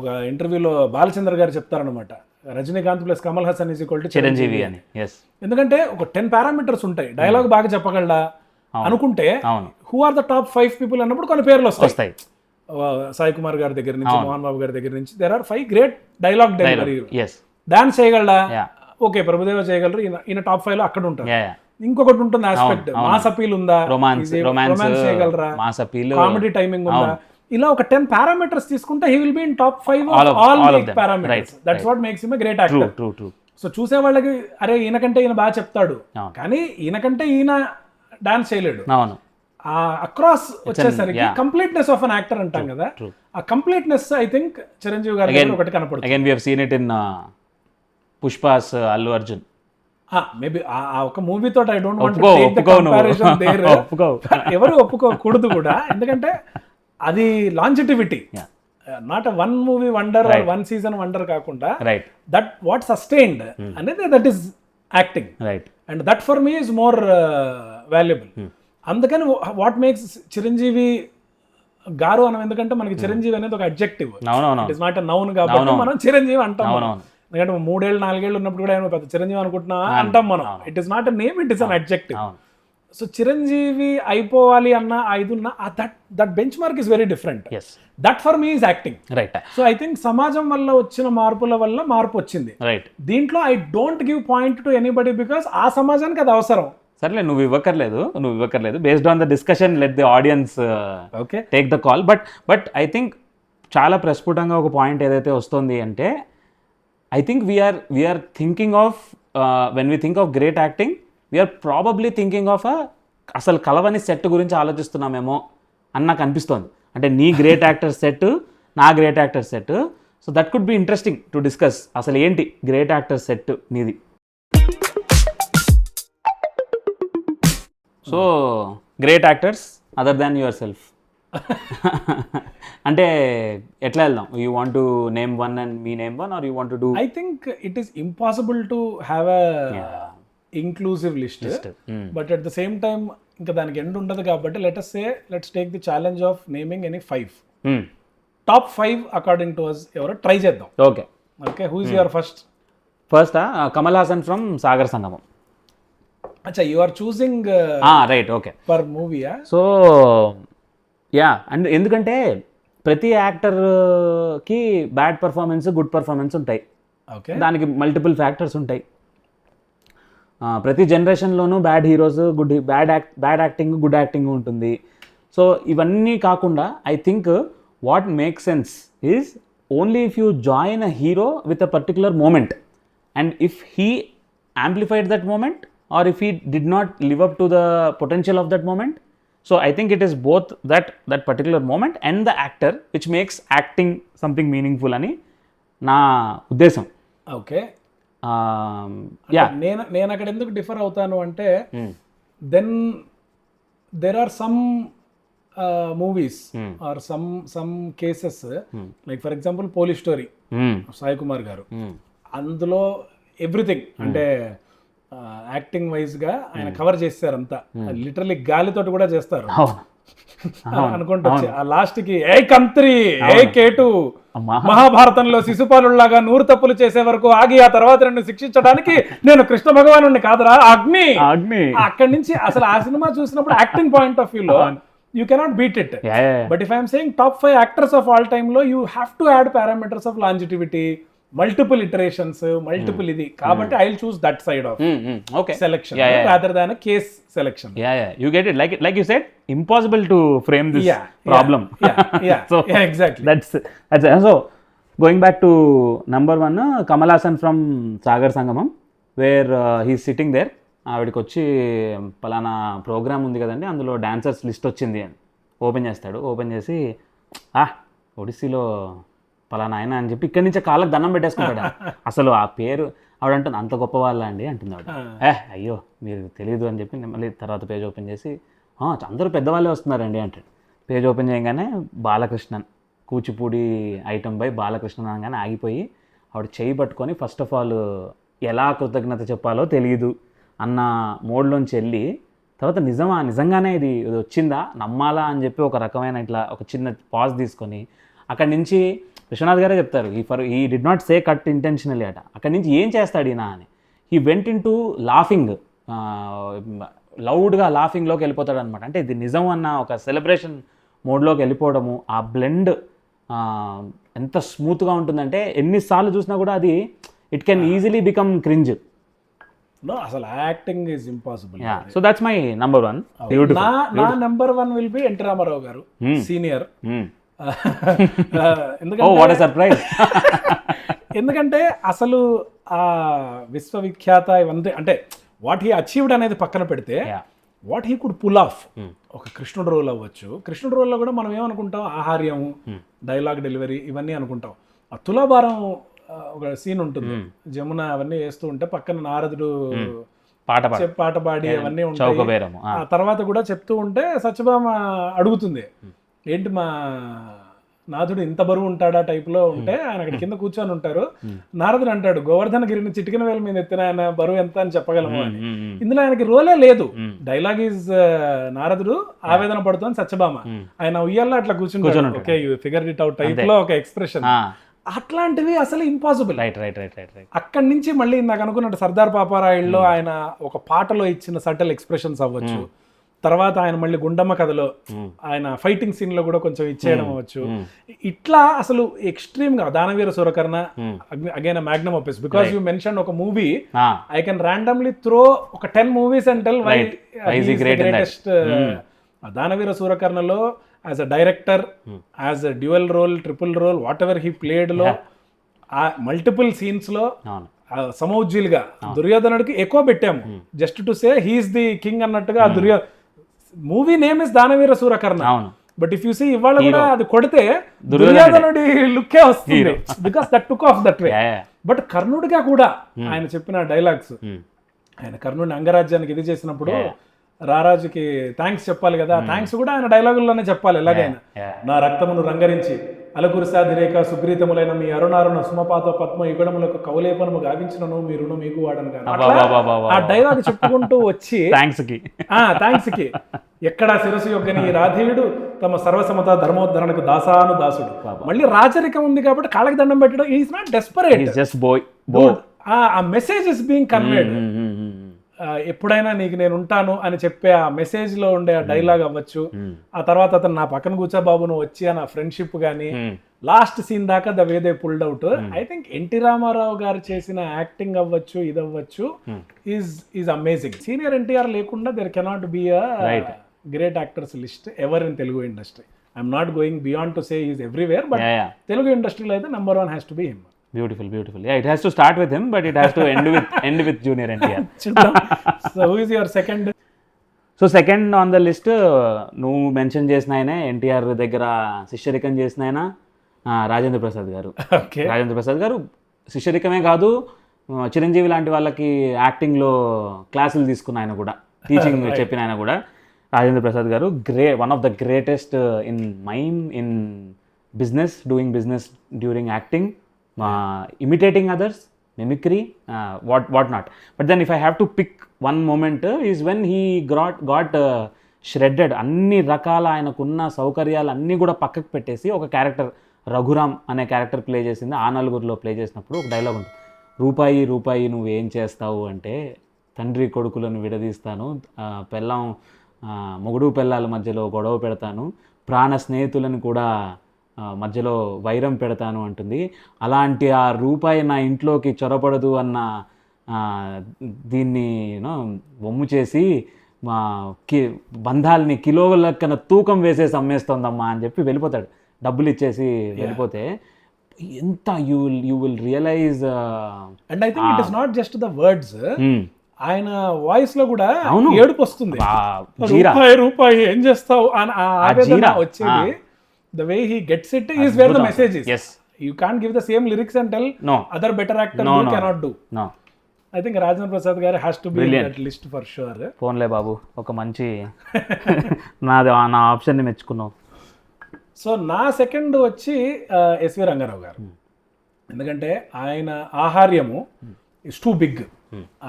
ఒక ఇంటర్వ్యూలో బాలచంద్ర గారు చెప్తారనమాట, Rajinikanth plus Kamal Haasan is equal to Chiranjeevi అని. ఎందుకంటే ఒక 10 పారామీటర్స్ ఉంటాయి. డైలాగ్ బాగా చెప్పగలడా అనుకుంటే who are the top 5 people అన్నప్పుడు కొన్ని పేర్లు వస్తాయి. సాయి కుమార్ గారి దగ్గర నుంచి, మోహన్ బాబు గారి దగ్గర నుంచి, there are 5 great dialogue delivery. Dance చేయగలడా, ఓకే, ప్రభుదేవ చేయగలరు, ఈయన టాప్ 5 లో అక్కడ ఉంటారు. ఇంకొకటి ఉంటుంది ఆస్పెక్ట్, మాస్ అపీల్ ఉందా, రొమాన్స్ చేయగలరా, కామెడీ టైమింగ్ ఉందా, ఇలా ఒక 10 పారామీటర్స్ తీసుకుంటే he will be in top 5 of all parameters. That's what makes him a great actor. So చూసే వాళ్ళకి అరే ఈయనకంటే ఈయన బాగా చెప్తాడు, కానీ ఈయనకంటే ఈయన డాన్స్ చేయలేడు. అక్రాస్ వచ్చేసరికి కంప్లీట్నెస్ ఆఫ్ అన్ యాక్టర్ అంటాం కదా, ఆ కంప్లీట్నెస్ ఐ థింక్ చిరంజీవి గారి ఒకటి కనపడుతుంది. Again we have seen it in Pushpa's Allu Arjun. Maybe ఆ ఒక మూవీతో I don't want to take the comparison there. ఎవరు ఒప్పుకోకూడదు కూడా, ఎందుకంటే అది longevity, not a one movie wonder or one season wonder కాకుండా దట్ వాట్ సస్టైన్డ్ అనేది that is acting, and that for me is more valuable. అందుకని వాట్ మేక్స్ చిరంజీవి గారు అనం, ఎందుకంటే మనకి చిరంజీవి అనేది ఒక adjective, it is not a noun, కాబట్టి మనం చిరంజీవి అంటాం. ఎందుకంటే 3 ఏళ్ళు 4 ఏళ్ళు ఉన్నప్పుడు కూడా పెద్ద చిరంజీవి అనుకుంటున్నా అంటాం మనం. It is not a name, it is an adjective. So Chiranjeevi అయిపోవాలి అన్న ఐదున్న that benchmark is very different. That for me is acting. So I think సమాజం వల్ల వచ్చిన మార్పుల వల్ల మార్పు వచ్చింది. దీంట్లో I don't give point to anybody, because ఆ సమాజానికి అది అవసరం. సర్లే, నువ్వు ఇవ్వకర్లేదు. Based on the discussion let the audience take the call. But I think చాలా ప్రస్ఫుటంగా ఒక పాయింట్ ఏదైతే వస్తుంది అంటే, I think we are thinking of when we think of great acting, we are probably thinking of అసలు కలవని సెట్ గురించి ఆలోచిస్తున్నామేమో అని నాకు అనిపిస్తోంది. అంటే నీ గ్రేట్ యాక్టర్ సెట్, నా great actor set. So that could be interesting to discuss. అసలు ఏంటి గ్రేట్ యాక్టర్ సెట్ నీది? So great actors other than your self. అంటే ఎట్లా వెళ్దాం? You want to name one and me name one, or you want to do? I think it is impossible to have a inclusive list, but at the same time ఇంకా దానికి ఎండ్ ఉండదు కాబట్టి let's take the challenge of naming any 5 top 5 according to us. ఎవరో ట్రై చేద్దాం. Okay okay, who is your first? Kamal Haasan from Sagar Sangamam. అచ్చా, you are choosing right, okay. Per మూవీయా? సో యా, అండ్ ఎందుకంటే ప్రతి యాక్టర్కి బ్యాడ్ పర్ఫార్మెన్స్, గుడ్ పర్ఫార్మెన్స్ ఉంటాయి. ఓకే, దానికి మల్టిపుల్ ఫ్యాక్టర్స్ ఉంటాయి. ప్రతి జనరేషన్లోనూ bad heroes, bad acting, good acting ఉంటుంది. సో ఇవన్నీ కాకుండా I think what make sense is only if you join a hero with a particular moment, and if he amplified that moment, or if he did not live up to the potential of that moment. So I think it is both that particular moment and the actor which makes acting something meaningful ani na uddesam. Okay, Yeah, నేను అక్కడ ఎందుకు డిఫర్ అవుతాను అంటే then there are some movies or some cases, like for example police story, Sai Kumar గారు, అందులో ఎవ్రీథింగ్ అంటే యాక్టింగ్ వైజ్ గా ఆయన కవర్ చేస్తారు అంతా. లిటరలీ గాలితోటి కూడా చేస్తారు అనుకుంటా. ఆ లాస్ట్ కి ఏ కంత్రి ఏ కేటు మహాభారతంలో శిశుపాలులాగా 100 తప్పులు చేసే వరకు ఆగి ఆ తర్వాత నన్ను శిక్షించడానికి నేను కృష్ణ భగవాను కాదురా అగ్ని. అక్కడి నుంచి అసలు ఆ సినిమా చూసినప్పుడు యాక్టింగ్ పాయింట్ ఆఫ్ వ్యూ లో you cannot beat it. But if I am saying top 5 actors of all time lo, you have to add parameters of longevity, multiple iterations, multiple idi kabatti I'll choose that side of okay selection rather than a case selection. Yeah, you get it. Like you said, impossible to frame this problem. So exactly, that's so going back to number 1, Kamal Hassan from Sagar Sangamam, where he's sitting there. ఆవిడకి వచ్చి పలానా ప్రోగ్రామ్ ఉంది కదండి, అందులో డాన్సర్స్ లిస్ట్ వచ్చింది అని ఓపెన్ చేస్తాడు. ఓపెన్ చేసి ఒడిస్సీలో పలానా ఆయన అని చెప్పి ఇక్కడి నుంచే కాళ్ళకి దండం పెట్టేసుకుంటాడు. అసలు ఆ పేరు ఆవిడ అంటుంది, అంత గొప్ప వాళ్ళ అండి అంటుంది ఆవిడ. అయ్యో మీరు తెలియదు అని చెప్పి మళ్ళీ తర్వాత పేజ్ ఓపెన్ చేసి అందరూ పెద్దవాళ్ళే వస్తున్నారండి అంటాడు. పేజ్ ఓపెన్ చేయగానే బాలకృష్ణన్, కూచిపూడి ఐటమ్ బై బాలకృష్ణన్ అనగానే ఆగిపోయి ఆవిడ చేయి పట్టుకొని ఫస్ట్ ఆఫ్ ఆల్ ఎలా కృతజ్ఞత చెప్పాలో తెలియదు అన్న మోడ్లోంచి వెళ్ళి తర్వాత నిజంగానే ఇది వచ్చిందా నమ్మాలా అని చెప్పి ఒక రకమైన ఇట్లా ఒక చిన్న పాజ్ తీసుకొని అక్కడి నుంచి విశ్వనాథ్ గారే చెప్తారు, he did not say cut intentionally అట. అక్కడి నుంచి ఏం చేస్తాడు ఈయన అని, he went into laughing, లౌడ్గా లాఫింగ్లోకి వెళ్ళిపోతాడు అనమాట. అంటే ఇది నిజం అన్న ఒక సెలబ్రేషన్ మోడ్లోకి వెళ్ళిపోవడము. ఆ బ్లెండ్ ఎంత స్మూత్గా ఉంటుందంటే ఎన్నిసార్లు చూసినా కూడా అది it can easily become cringe. No, అసలు acting is impossible. So that's my number 1. నా number 1 will be NT Rama Rao గారు, సీనియర్. ఎందుకంటే అసలు ఆ విశ్వవిఖ్యాత ఇవన్నీ అంటే వాట్ హీ అచీవ్డ్ అనేది పక్కన పెడితే what he could pull off, ఒక కృష్ణుడు రోల్ అవ్వచ్చు. కృష్ణుడు రోల్లో కూడా మనం ఏమనుకుంటాం, ఆహార్యం, డైలాగ్ డెలివరీ ఇవన్నీ అనుకుంటాం. ఆ తులాభారం ఒక సీన్ ఉంటుంది, జమున అవన్నీ వేస్తూ ఉంటే పక్కన నారదుడు పాట పాడి అవన్నీ ఉంటాయి. ఆ తర్వాత కూడా చెప్తూ ఉంటే సత్యభామ అడుగుతుంది, ఏంటి మా నాథుడు ఇంత బరువు ఉంటాడా టైప్ లో ఉంటే ఆయన అక్కడ కింద కూర్చొని ఉంటారు. నారదుడు అంటాడు, గోవర్ధన గిరిని చిటికిన వేల మీద ఎత్తిన ఆయన బరువు ఎంత అని చెప్పగలము అని. ఇందులో ఆయనకి రోలే లేదు, డైలాగ్ ఈజ్ నారదుడు ఆవేదన పడుతుంది సత్యభామ, ఆయన ఉయ్యాల్లో అట్లా కూర్చుంటాడు. Okay, you figure it out type లో ఒక ఎక్స్ప్రెషన్. అట్లాంటివి అసలు ఇంపాసిబుల్. అక్కడి నుంచి మళ్ళీ నాకు అనుకున్నట్టు సర్దార్ పాపారాయుడులో ఆయన ఒక పాటలో ఇచ్చిన సటల్ ఎక్స్ప్రెషన్స్ అవ్వచ్చు, తర్వాత ఆయన మళ్ళీ గుండమ్మ కథలో ఆయన ఫైటింగ్ సీన్ లో కూడా కొంచెం ఇచ్చేయడం అవ్వచ్చు. ఇట్లా అసలు ఎక్స్ట్రీమ్ గా Danaveera Soorakarna again magnum opus. Because you mention ఒక movie, I can randomly throw ఒక 10 movies and tell why greatest. Danaveera సూరకర్ణలో as a director, as a dual role, triple role, whatever he played లో ఆ మల్టిపుల్ సీన్స్ లో సమౌజ్జీలుగా దుర్యోధనుడికి ఎక్కువ పెట్టాము just to say he's the king అన్నట్టుగా. Movie name is Danaveera Soorakarna, but if you see ఇవాళ కూడా అది కొడితే దుర్యోధనుడి లుక్కే వస్తుంది, because that took off that way. But కర్ణుడిగా కూడా ఆయన చెప్పిన డైలాగ్స్, ఆయన కర్ణుడిని అంగరాజ్యానికి ఇది చేసినప్పుడు రారాజుకి థ్యాంక్స్ చెప్పాలి కదా, థ్యాంక్స్ కూడా ఆయన డైలాగుల్లోనే చెప్పాలి ఎలాగైనా. నా రక్తమును రంగరించి అలకురుసాధిరేఖ సుగ్రీతములైన మీ అరుణారుణ సుమపాత పద్మ యుగడములకు కౌలేపనము గావించినను మీ రుణం మీకు వాడను గాను. ఆ డైలాగ్ చెప్పుకుంటూ వచ్చి థ్యాంక్స్ కి ఎక్కడా శిరసు యొక్కని ఈ రాధేయుడు తమ సర్వసమత ధర్మోద్ధరణకు దాసాను దాసుడు. మళ్ళీ రాజరికం ఉంది కాబట్టి కాళ్ళకి దండం పెట్టడం, is not desperate, just boy. ఆ మెసేజ్ ఇస్ బీయింగ్ కన్వేడ్. ఎప్పుడైనా నీకు నేను ఉంటాను అని చెప్పే ఆ మెసేజ్ లో ఉండే ఆ డైలాగ్ అవ్వచ్చు, ఆ తర్వాత అతను నా పక్కన కూర్చో బాబు నువ్వు వచ్చి అని ఆ ఫ్రెండ్షిప్ గానీ, లాస్ట్ సీన్ దాకా the way they pulled out. I think NT Rama Rao గారు చేసిన యాక్టింగ్ అవ్వచ్చు, ఇది అవ్వచ్చు, ఈజ్ అమేజింగ్. సీనియర్ ఎన్టీఆర్ లేకుండా there cannot be a great actors list ever in Telugu industry. I'm not going beyond to say is everywhere, but Telugu ఇండస్ట్రీలో అయితే number 1 has to be him. Beautiful. Yeah, it has to start with him, but it has to end with Junior NTR. So who is your second? So second on the list నువ్వు మెన్షన్ చేసిన ఆయనే, ఎన్టీఆర్ దగ్గర శిష్యరికం చేసిన ఆయన రాజేంద్ర ప్రసాద్ గారు. రాజేంద్ర ప్రసాద్ గారు శిష్యరికమే కాదు, చిరంజీవి లాంటి వాళ్ళకి యాక్టింగ్లో క్లాసులు తీసుకున్న ఆయన కూడా, టీచింగ్ చెప్పిన ఆయన కూడా రాజేంద్ర ప్రసాద్ గారు. One of the greatest in mime, in business, doing business during acting, imitating others, mimicry, what not. But then if I have to pick one moment is when he got shredded. అన్ని రకాల ఆయనకున్న సౌకర్యాలు అన్నీ కూడా పక్కకు పెట్టేసి ఒక క్యారెక్టర్, రఘురామ్ అనే క్యారెక్టర్ ప్లే చేసింది. ఆ నలుగురిలో ప్లే చేసినప్పుడు ఒక డైలాగ్ ఉంటుంది, రూపాయి రూపాయి నువ్వేం చేస్తావు అంటే తండ్రి కొడుకులను విడదీస్తాను, పెళ్ళం మొగుడు పెళ్ళాల మధ్యలో గొడవ పెడతాను, ప్రాణ స్నేహితులను కూడా మధ్యలో వైరం పెడతాను అంటుంది. అలాంటి ఆ రూపాయి నా ఇంట్లోకి చొరబడదు అన్న దీన్ని వమ్ము చేసి మా బంధాలని కిలోల లెక్కన తూకం వేసేసి అమ్మేస్తోందమ్మా అని చెప్పి వెళ్ళిపోతాడు, డబ్బులు ఇచ్చేసి వెళ్ళిపోతే ఎంత you will realise. And I think it is not just the words, ఆయన వాయిస్ లో కూడా ఏడుపు వస్తుంది, రూపాయి ఏం చేస్తావు అని ఆవేదన వచ్చేది. The way he gets it is where the message is. Yes. You can't give the same lyrics and tell other better actor who cannot do. No. I think Rajendra Prasad garu has to be in that list for sure. ఫోన్లే బాబు, ఒక మంచి నా ఆప్షన్ని మెచ్చుకున్నావు. సో నా సెకండ్ వచ్చి ఎస్వి రంగారావు గారు. ఎందుకంటే ఆయన ఆహార్యము ఇస్ టూ బిగ్.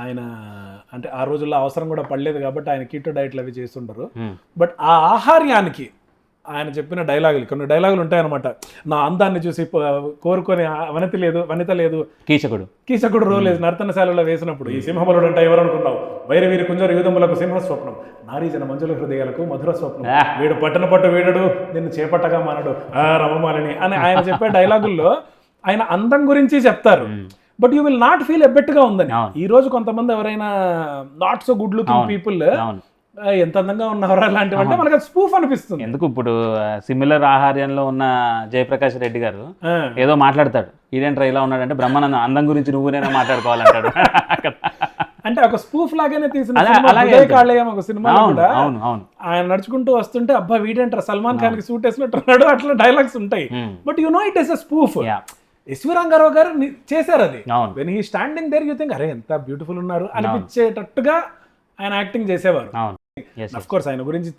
ఆయన అంటే ఆ రోజుల్లో అవసరం కూడా పడలేదు కాబట్టి ఆయన కీటో డైట్లు అవి చేస్తుంటారు. బట్ ఆ ఆహార్యానికి ఆయన చెప్పిన డైలాగులు, కొన్ని డైలాగులు ఉంటాయన్నమాట. నా అందాన్ని చూసి కోరుకొని వనిత లేదు, కీచకుడు రోలేదు నర్తనశాలలో వేసినప్పుడు ఈ సింహములుడు అంటే ఎవరు అనుకున్నావు, వైరవీరి కుంజర యూదములకు సింహ స్వప్నం, నారీజన మంజుల హృదయాలకు మధుర స్వప్నం, వీడు పట్టు వీడడు నిన్ను చేపట్టగా మానడు రమమాలిని అని ఆయన చెప్పే డైలాగుల్లో ఆయన అందం గురించి చెప్తారు. But you will not feel ఎబ్బెట్టుగా ఉందని. ఈ రోజు కొంతమంది ఎవరైనా not so good looking people ఎంత అందంగా ఉన్నవరా అలాంటివంటే మనకు స్పూఫ్ అనిపిస్తుంది. ఎందుకు ఇప్పుడు సిమిలర్ ఆహార్యంలో ఉన్న జయప్రకాష్ రెడ్డి గారు ఏదో మాట్లాడతాడు, ఇదేంట్రా ఇలా ఉన్నాడంటే బ్రహ్మానందం అందం గురించి నువ్వు నేనే మాట్లాడుకోవాలంటాడు. అంటే ఒక స్పూఫ్ లాగానే తీసిన కాళేయం ఒక సినిమా కూడా ఆయన నడుచుకుంటూ వస్తుంటే అబ్బా వీడేంట్రా సల్మాన్ ఖాన్ కి సూట్ వేసినట్టున్నాడు, అట్లా డైలాగ్స్ ఉంటాయి. But you know it is a spoof. SV Rangarao గారు చేశారు అది. When he standing there you think అరే ఎంత బ్యూటిఫుల్ ఉన్నారు అనిపించేటట్టుగా ఆయన యాక్టింగ్ చేసేవారు. అఫ్ కోర్స్ ఆయన గురించి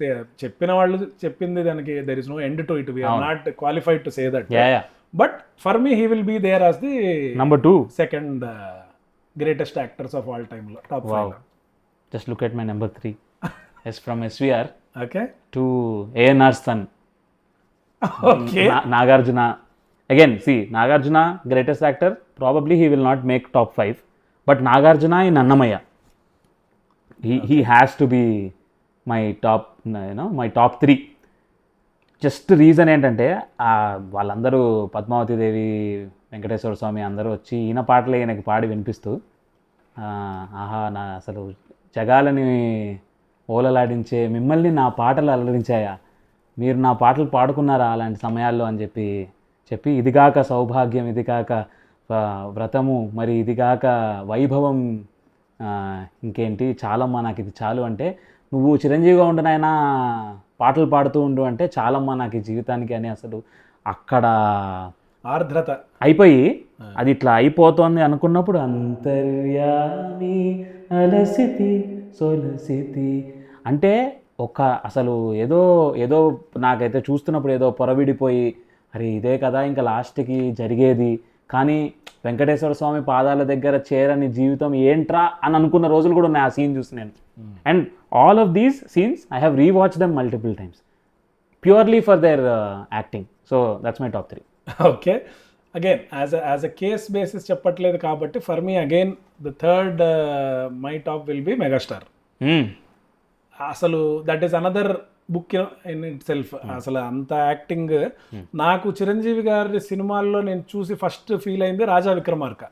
చెప్పిన వాళ్ళు చెప్పింది దానికి there is no end to it. We are not qualified to say that. But for me he will be there as the number 2 second greatest actors of all time లో top 5. Just look at my number 3. Is from SVR to ANR's son. Nagarjuna. Again, see, Nagarjuna, greatest actor, probably he will not make top 5. But Nagarjuna in Annamaya, he has to be my top 3. Just reason ఏంటంటే వాళ్ళందరూ పద్మావతి దేవి, వెంకటేశ్వర స్వామి అందరూ వచ్చి ఈయన పాటలే ఈయనకి పాడి వినిపిస్తూ ఆహా నా అసలు జగాలని ఓలలాడించే మిమ్మల్ని నా పాటలు అలరించాయా, మీరు నా పాటలు పాడుకున్నారా అలాంటి సమయాల్లో అని చెప్పి ఇదిగాక సౌభాగ్యం, ఇదిగాక వ్రతము, మరి ఇదిగాక వైభవం, ఇంకేంటి చాలమ్మా నాకు ఇది చాలు అంటే, నువ్వు చిరంజీవిగా ఉండు నాయనా పాటలు పాడుతూ ఉండు అంటే చాలమ్మా నాకు ఈ జీవితానికి అని అసలు అక్కడ ఆర్ద్రత అయిపోయి అది ఇట్లా అయిపోతుంది అనుకున్నప్పుడు అంతర్యామి అలసితి సొలసితి అంటే అసలు ఏదో ఏదో నాకైతే చూస్తున్నప్పుడు ఏదో పొరవిడిపోయి అరే ఇదే కదా ఇంకా లాస్ట్కి జరిగేది, కానీ వెంకటేశ్వర స్వామి పాదాల దగ్గర చేరని జీవితం ఏంట్రా అని అనుకున్న రోజులు కూడా ఉన్నాయి ఆ సీన్ చూసి నేను. And all of these scenes I have rewatch them multiple times purely for their acting. So that's my top 3. Okay, again as a case basis చెప్పట్లేదు కాబట్టి for me again the third my top will be megastar. అసలు that is another book in itself. అసలు అంత యాక్టింగ్ నాకు చిరంజీవి గారి సినిమాల్లో నేను చూసి ఫస్ట్ ఫీల్ అయింది రాజా విక్రమార్క.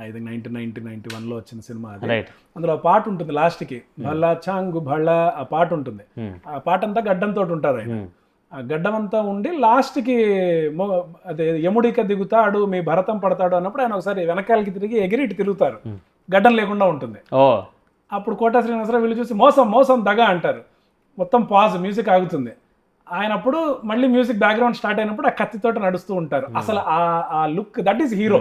ఐ థింక్ 1991లో వచ్చిన సినిమా అది. అందులో ఆ పాట ఉంటుంది లాస్ట్కి, భళ్ళ చాంగు భళ్ళ ఆ పాట ఉంటుంది. ఆ పాట అంతా గడ్డంతో ఉంటారు ఆయన. ఆ గడ్డం అంతా ఉండి లాస్ట్కి అదే యముడిక దిగుతాడు మీ భరతం పడతాడు అన్నప్పుడు ఆయన ఒకసారి వెనకాలకి తిరిగి ఎగిరి ఇటు తిరుగుతారు, గడ్డం లేకుండా ఉంటుంది. అప్పుడు కోట శ్రీనివాసరావు వీళ్ళు చూసి మోసం మోసం దగ అంటారు. మొత్తం పాజ్, మ్యూజిక్ ఆగుతుంది. ఆయన అప్పుడు మళ్ళీ మ్యూజిక్ బ్యాక్గ్రౌండ్ స్టార్ట్ అయినప్పుడు ఆ కత్తితోటి నడుస్తూ ఉంటారు. అసలు ఆ look that is hero.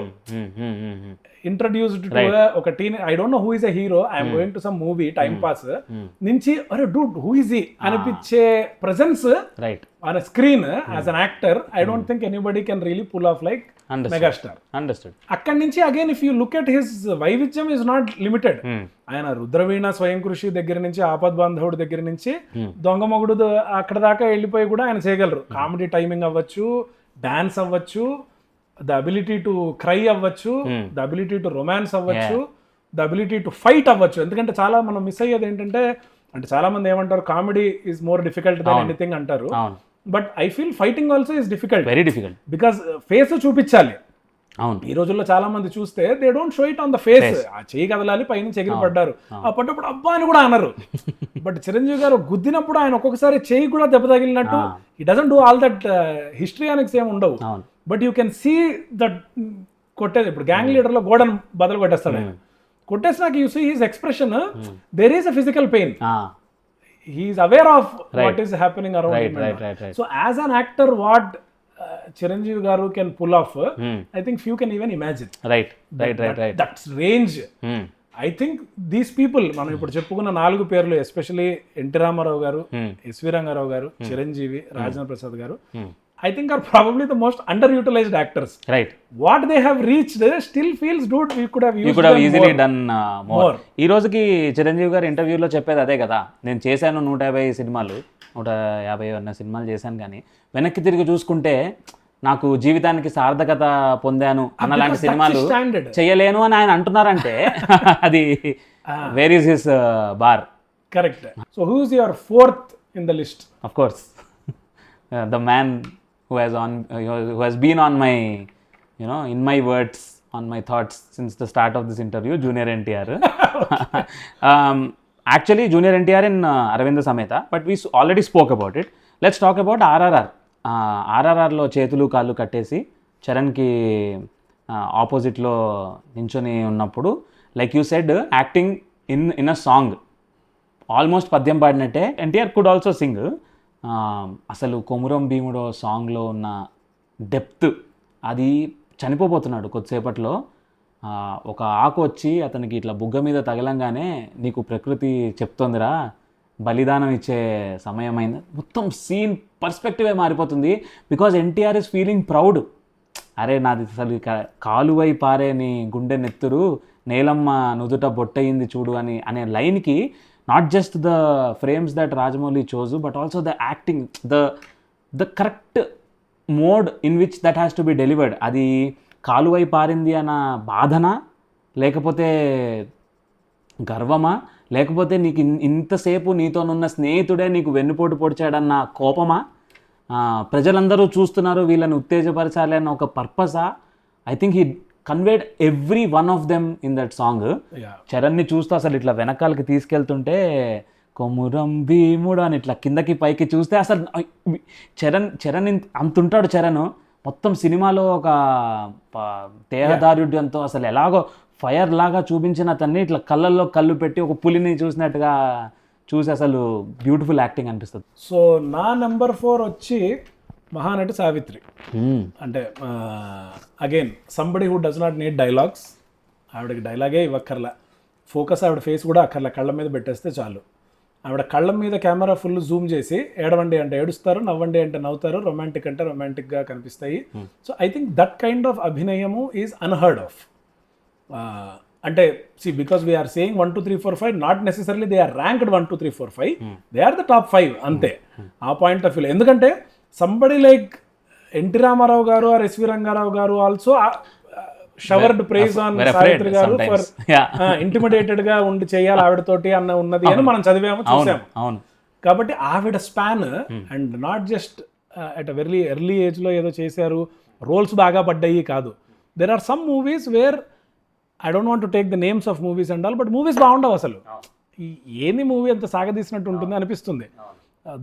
Introduced to ఒక teen, I don't know who is a hero, I'm going to some movie time pass నుంచి అరే డూడ్ హూ ఇస్ హీ అనిపించే presence on screen as an actor. I don't think anybody can really pull off like megastar. అక్కడి నుంచి అగైన్ if you look at his వైవిధ్యం ఇస్ నాట్ లిమిటెడ్. ఆయన రుద్రవీణ స్వయం కృషి దగ్గర నుంచి, ఆపద్ బాంధవుడి దగ్గర నుంచి, దొంగ మొగుడు అక్కడ దాకా వెళ్ళిపోయి కూడా ఆయన చేయగలరు. కామెడీ టైమింగ్ అవ్వచ్చు, డాన్స్ అవ్వచ్చు, ద అబిలిటీ టు క్రై అవ్వచ్చు, ద అబిలిటీ టు రొమాన్స్ అవ్వచ్చు, ద అబిలిటీ టు ఫైట్ అవ్వచ్చు. ఎందుకంటే చాలా మనం మిస్ అయ్యేది ఏంటంటే, అంటే చాలా మంది ఏమంటారు comedy is more difficult than anything అంటారు. But I feel fighting also is difficult, very difficult, because face చూపించాలి. అవును, ఈ రోజుల్లో చాలా మంది చూస్తే they don't show it on the face. ఆ చెయ్యి కదలాలి, పైనుంచి ఎగిరి పడ్డారు, ఆ పడ్డప్పుడు అబ్బా అని కూడా అనరు. బట్ చిరంజీవి గారు గుద్దినప్పుడు ఆయన ఒక్కొక్కసారి చెయ్యి కూడా దెబ్బ తగిలినట్టు, he doesn't do all that histrionics ఏమి ఉండవు. But you can see that కొట్టేది. ఇప్పుడు గ్యాంగ్ లీడర్ లో గోడను బదులు కొట్టేస్తాడు ఆయన, కొట్టేసినాక you see his expression, there is a physical pain. He is aware of what is happening around him. Right. So as an actor, what Chiranjeevi garu can pull off, I think few can even imagine. Right. That's range. I think these people, మనం ఇప్పుడు చెప్పుకున్న 4 పేర్లు, ఎస్పెషల్లీ ఎన్టీ రామారావు గారు, ఎస్వి రంగారావు గారు, చిరంజీవి, రాజేంద్ర ప్రసాద్ గారు, I think are probably the most underutilized actors. Right. What they have reached still feels, dude, we could have easily done more. ఈ రోజుకి చిరంజీవి గారు ఇంటర్వ్యూలో చెప్పేది అదే కదా, నేను చేశాను 150 సినిమాలు, 150 అన్న సినిమాలు చేశాను, కానీ వెనక్కి తిరిగి చూసుకుంటే నాకు జీవితానికి సార్థకత పొందాను అన్నలాంటి సినిమాలు చేయలేను అని ఆయన అంటున్నారంటే అది where is his bar. Correct. So who is your fourth in the list? Of course the man who has been on my, in my words, on my thoughts since the start of this interview, Junior NTR. Actually Junior NTR in Aravinda Sameta, but we already spoke about it. Let's talk about RRR. RRR లో చేతులు కాళ్ళు కట్టేసి చరణ్కి ఆపోజిట్లో నించొని ఉన్నప్పుడు, like you said, acting in a song, almost పద్యం పాడినట్టే. NTR could also sing. అసలు కొమురం భీముడో సాంగ్లో ఉన్న డెప్త్, అది చనిపోతున్నాడు కొద్దిసేపట్లో, ఒక ఆకు వచ్చి అతనికి ఇట్లా బుగ్గ మీద తగలంగానే నీకు ప్రకృతి చెప్తోందిరా బలిదానం ఇచ్చే సమయం అయింది. మొత్తం సీన్ పర్స్పెక్టివే మారిపోతుంది. Because NTR is feeling proud. అరే నాది అసలు కాలువై పారే నీ గుండె నెత్తురు, నేలమ్మ నుదుట బొట్టయింది చూడు అనే లైన్కి not just the frames that Rajamouli chose, but also the acting, the correct mode in which that has to be delivered. అది కాలువై పారింది అన్న బాధన, లేకపోతే గర్వమా, లేకపోతే నీకు ఇంతసేపు నీతోనున్న స్నేహితుడే నీకు వెన్నుపోటు పొడిచాడన్న కోపమా, ప్రజలందరూ చూస్తున్నారు వీళ్ళని ఉత్తేజపరచాలి అన్న ఒక పర్పసా? I think he conveyed every one of them in that song. చరణ్ని చూస్తూ అసలు ఇట్లా వెనకాలకి తీసుకెళ్తుంటే కొమురం భీముడు అని ఇట్లా కిందకి పైకి చూస్తే అసలు చరణ్ అంతుంటాడు. చరణ్ మొత్తం సినిమాలో ఒక దేహదారుఢ్యంతో అసలు ఎలాగో ఫైర్ లాగా చూపించిన అతన్ని ఇట్లా కళ్ళల్లో కళ్ళు పెట్టి ఒక పులిని చూసినట్టుగా చూసి అసలు బ్యూటిఫుల్ యాక్టింగ్ అనిపిస్తుంది. సో నా నెంబర్ 4 వచ్చి మహానటి సావిత్రి. అంటే again somebody who does not need dialogues. ఆవిడకి డైలాగే ఇవ్వక్కర్లా, ఫోకస్ ఆవిడ ఫేస్ కూడా అక్కర్లా, కళ్ళ మీద పెట్టేస్తే చాలు. ఆవిడ కళ్ళ మీద కెమెరా ఫుల్ జూమ్ చేసి ఏడవండి అంటే ఏడుస్తారు, నవ్వండి అంటే నవ్వుతారు, రొమాంటిక్ అంటే రొమాంటిక్గా కనిపిస్తాయి. So I think that kind of అభినయము ఈజ్ అన్హర్డ్ ఆఫ్. అంటే because we're saying 1 2 3 4 5, not necessarily they are ranked 1 2 3 4 5, they are the top 5 అంతే. ఆ పాయింట్ ఆఫ్ వ్యూలో ఎందుకంటే సంబడి లైక్ ఎన్టీ రామారావు గారు ఆర్ ఎస్వి రంగారావు గారు also showered praise on Savitri గారు ఫర్ ఇంటిమిడేటెడ్ గా ఉండి చేయాలి ఆవిడతోటి అన్న ఉన్నది అని మనం చదివాము, చూసాము. కాబట్టి ఆవిడ span and not just at a very early age లో ఏదో చేశారు, రోల్స్ బాగా పడ్డాయి కాదు. There are some movies where I don't want to take the names of movies and all, but movies బాగుండవు అసలు. ఏంది మూవీ అంత సాగదీసినట్టు ఉంటుంది అనిపిస్తుంది,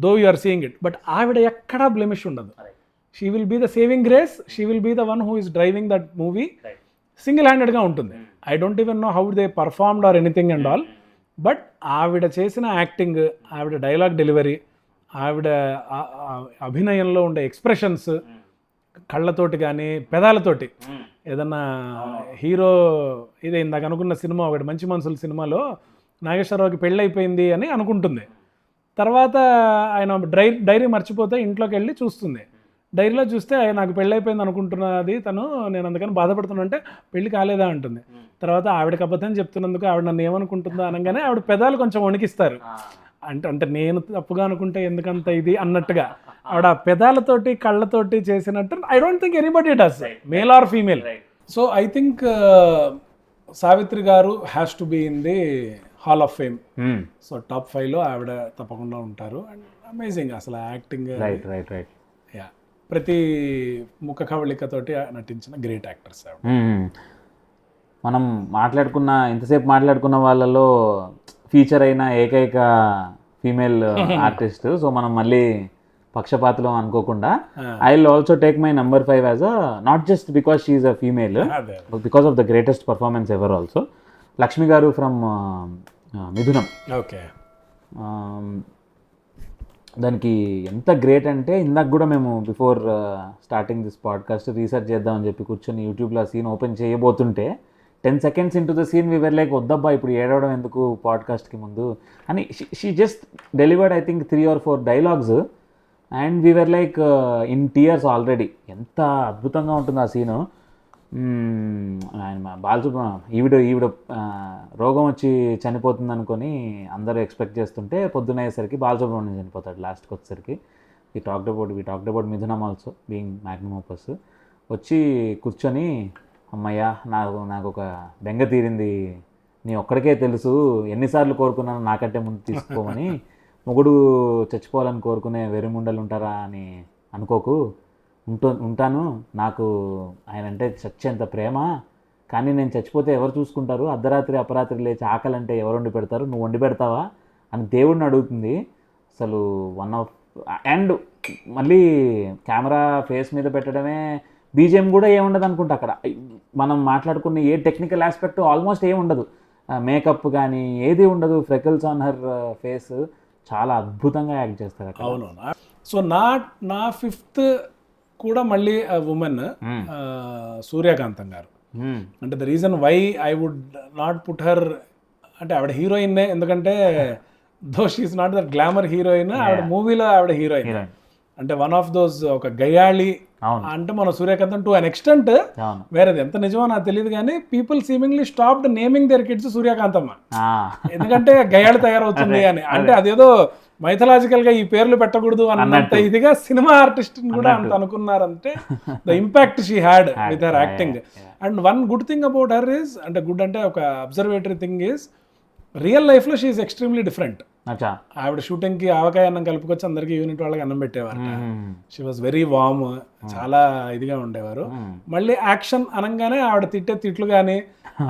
though you are seeing it. But ఆవిడ ఎక్కడా బ్లెమిష్ ఉండదు. She will be the saving grace, she will be the one who is driving that movie. Single హ్యాండెడ్గా ఉంటుంది. I don't even know how they performed or anything and all, but ఆవిడ చేసిన యాక్టింగ్, ఆవిడ డైలాగ్ డెలివరీ, ఆవిడ అభినయంలో ఉండే ఎక్స్ప్రెషన్స్, కళ్ళతోటి కానీ పెదాలతోటి, ఏదన్నా హీరో ఇదే ఇందాక అనుకున్న సినిమా ఒకటి మంచి మనుషుల సినిమాలో నాగేశ్వరరావుకి పెళ్ళైపోయింది అని అనుకుంటుంది, తర్వాత ఆయన డైరీ మర్చిపోతే ఇంట్లోకి వెళ్ళి చూస్తుంది, డైరీలో చూస్తే నాకు పెళ్ళి అయిపోయింది అనుకుంటున్నది తను, నేను అందుకని బాధపడుతున్నా అంటే పెళ్లి కాలేదా అంటుంది. తర్వాత ఆవిడకి అబద్ధం చెప్తున్నందుకు ఆవిడ నన్ను ఏమనుకుంటుందో అనగానే ఆవిడ పెదాలు కొంచెం వణికిస్తారు. అంటే నేను తప్పుగా అనుకుంటే ఎందుకంత ఇది అన్నట్టుగా ఆవిడ పెదాలతోటి కళ్ళతోటి చేసినట్టు I don't think anybody does, male or female. So I think Savitri గారు has to be in the hall of fame. So top 5లో ఆవిడ తప్పకుండా ఉంటారు. అండ్ అమేజింగ్ అసలు యాక్టింగ్, యా, ప్రతి ముఖ కవళికతోటి నటించిన గ్రేట్ యాక్టర్స్. మనం ఇంతసేపు మాట్లాడుకున్న వాళ్ళలో ఫీచర్ అయిన ఏకైక ఫీమేల్ ఆర్టిస్ట్. సో మనం మళ్ళీ పక్షపాతం అనుకోకుండా I will also take my number 5 as not just because she is a female, because of the greatest performance ever also, Lakshmi గారు ఫ్రమ్ మిథునం. ఓకే, దానికి ఎంత గ్రేట్ అంటే ఇందాక కూడా మేము before starting this podcast research చేద్దామని చెప్పి కూర్చొని యూట్యూబ్లో ఆ సీన్ ఓపెన్ చేయబోతుంటే 10 seconds into the scene we were like వద్దబ్బా ఇప్పుడు ఏడవడం ఎందుకు పాడ్కాస్ట్కి ముందు అని, she just delivered I think 3 or 4 dialogues and we were like in tears already. ఎంత అద్భుతంగా ఉంటుంది ఆ సీను. ఆయన ఈవిడ రోగం వచ్చి చనిపోతుంది అనుకొని అందరూ ఎక్స్పెక్ట్ చేస్తుంటే పొద్దునయ్యేసరికి బాలసుబ్రహ్మణ్యం చనిపోతాడు లాస్ట్కి వచ్చేసరికి. We talked about Mithunam also being Magnum opus. వచ్చి కూర్చొని అమ్మయ్యా నాకు ఒక బెంగ తీరింది, నీ ఒక్కడికే తెలుసు ఎన్నిసార్లు కోరుకున్నాను నాకంటే ముందు తీసుకోమని, మొగుడు చచ్చిపోవాలని కోరుకునే వెరిముండలు ఉంటారా అని అనుకోకు, ఉంటాను, నాకు ఆయన అంటే చచ్చేంత ప్రేమ, కానీ నేను చచ్చిపోతే ఎవరు చూసుకుంటారు, అర్ధరాత్రి అపరాత్రి లేచి ఆకలి అంటే ఎవరు వండి పెడతారు, నువ్వు వండి పెడతావా అని దేవుడిని అడుగుతుంది. అసలు అండ్ మళ్ళీ కెమెరా ఫేస్ మీద పెట్టడమే, బీజిఎం కూడా ఏముండదు అనుకుంటా అక్కడ. మనం మాట్లాడుకున్న ఏ టెక్నికల్ ఆస్పెక్ట్ ఆల్మోస్ట్ ఏముండదు, మేకప్ కానీ ఏది ఉండదు, ఫ్రెకల్స్ ఆన్ హర్ ఫేస్, చాలా అద్భుతంగా యాక్ట్ చేస్తారు అక్కడ. అవును. సో నా 5th కూడా మళ్ళీ ఉమెన్ సూర్యకాంతం గారు. అంటే the reason why I would not put her అంటే ఆవిడ హీరోయిన్నే, ఎందుకంటే though she's not that glamour heroine, ఆవిడ మూవీలో ఆవిడ హీరోయిన్. అంటే వన్ ఆఫ్ దోస్ ఒక గయాళి అంటే మన సూర్యకాంతం టు అన్ ఎక్స్టెంట్. వేరేది ఎంత నిజమో నాకు తెలియదు కానీ people seemingly stopped naming their kids Suryakanthamma, ఎందుకంటే గయాళి తయారవుతుంది అని. అంటే అదేదో మైథలాజికల్ గా ఈ పేర్లు పెట్టకూడదు అన్నంత ఇదిగా సినిమా ఆర్టిస్ట్ కూడా అంత అనుకున్నారంటే the impact she had with her acting. And one good thing about her is, అంటే గుడ్ అంటే ఒక అబ్జర్వేటరీ థింగ్ ఈస్, రియల్ లైఫ్లో షీ ఈస్ ఎక్స్ట్రీమ్లీ డిఫరెంట్. ఆవిడ షూటింగ్కి ఆవకాయ అన్నం కలుపుకొచ్చి అందరికీ యూనిట్ వాళ్ళకి అన్నం పెట్టేవారు. షీ వాజ్ వెరీ వామ్, చాలా ఇదిగా ఉండేవారు. మళ్ళీ యాక్షన్ అనగానే ఆవిడ తిట్టే తిట్లు కానీ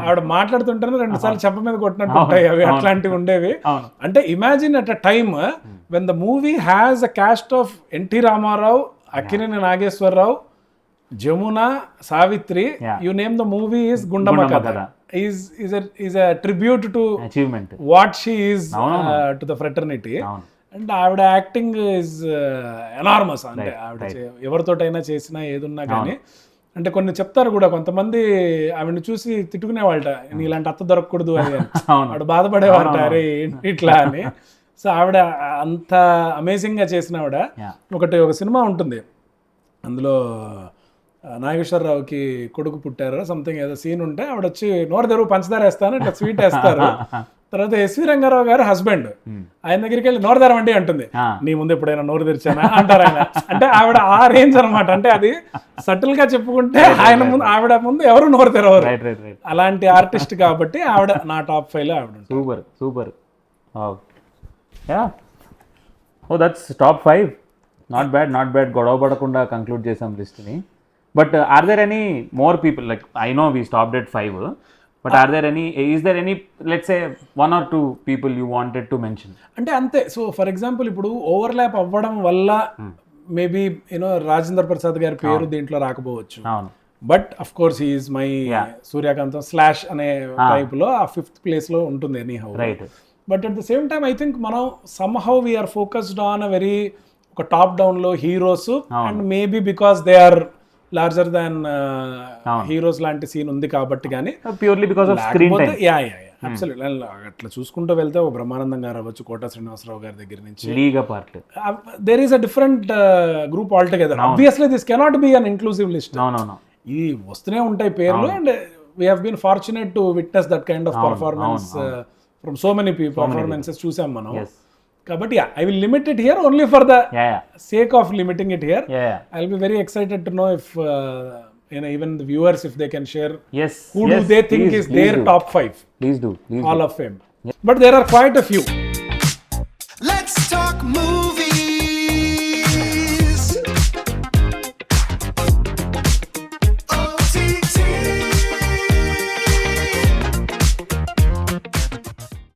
ఆవిడ మాట్లాడుతుంటేనే 2 సార్లు చెప్ప మీద కొట్టినట్టు ఉంటాయి అవి, అట్లాంటివి ఉండేవి. అంటే imagine at a time when the movie has a cast of NT Rama Rao, Akkineni Nageswara Rao, Jamuna, Savitri, you name the movie is Gundamma Katha. is a tribute to achievement what she is to the fraternity. And ఆవిడ యాక్టింగ్ ఈజ్ ఎనార్మస్. అంటే ఆవిడ ఎవరితోటైనా చేసినా ఏదున్నా కానీ, అంటే కొన్ని చెప్తారు కూడా కొంతమంది ఆవిడని చూసి తిట్టుకునేవాళ్ళట, ఇలాంటి అత్త దొరకకూడదు అని, ఆవిడ బాధపడేవారట, అరే ఇట్లా అని. సో ఆవిడ అంత అమేజింగ్గా చేసిన ఆవిడ Yeah. ఒక సినిమా ఉంటుంది అందులో నాగేశ్వరరావుకి కొడుకు పుట్టారు సంథింగ్ ఏదో సీన్ ఉంటే ఆవిడ వచ్చి నోరు తెరువు పంచదార వేస్తాను ఇట్లా స్వీట్ వేస్తారు. తర్వాత ఎస్వి రంగారావు గారు హస్బెండ్ ఆయన దగ్గరికి వెళ్ళి నోరు తెరవండి అంటుంది. నీ ముందు ఎప్పుడైనా నోరు తెరిచానా అంటారు ఆయన. అంటే ఆవిడ ఆ రేంజ్ అనమాట. అంటే అది సటిల్ గా చెప్పుకుంటే ఆయన ముందు ఆవిడ ముందు ఎవరు నోరు తెరవరు. అలాంటి ఆర్టిస్ట్ కాబట్టి ఆవిడ నా టాప్ 5 లో ఆవిడ. Super oh that's top 5. Not bad గొడవ పడకుండా కంక్లూడ్ చేసాం లిస్ట్ని. But are there any more people like I know we stopped at 5, but are there any is there any let's say 1 or 2 people you wanted to mention? అంటే అంతే. సో ఫర్ ఎగ్జాంపుల్ ఇప్పుడు ఓవర్లాప్ అవ్వడం వల్ల మేబీ రాజేంద్ర ప్రసాద్ గారి పేరు దీంట్లో రాకపోవచ్చు. But of course he's my Suryakantham slash అనే టైప్ లో ఆ 5th place లో ఉంటుంది anyhow. But at the same time I think మనం somehow we're focused on a very ఒక టాప్ డౌన్ లో heroes and maybe because they are larger than heroes లాంటి సీన్ ఉంది కాబట్టి. కానీ purely because of screen time. Absolutely అట్లా చూసుకుంటూ వెళ్తే ఒక బ్రహ్మానందం గారు అవ్వచ్చు, కోట శ్రీనివాసరావు గారి దగ్గర నుంచి there is a different group all together. Obviously this cannot be an inclusive list. ఇవి వస్తూనే ఉంటాయి పేర్లు and we have been fortunate to witness that kind of performance from so many performances చూసాం మనం. కాబట్టి I will limit it here only for the sake of limiting it here. I'll be very excited to know if even the viewers, if they can share who do they think is their top 5 please do Hall of Fame. But there are quite a few. Let's talk movies.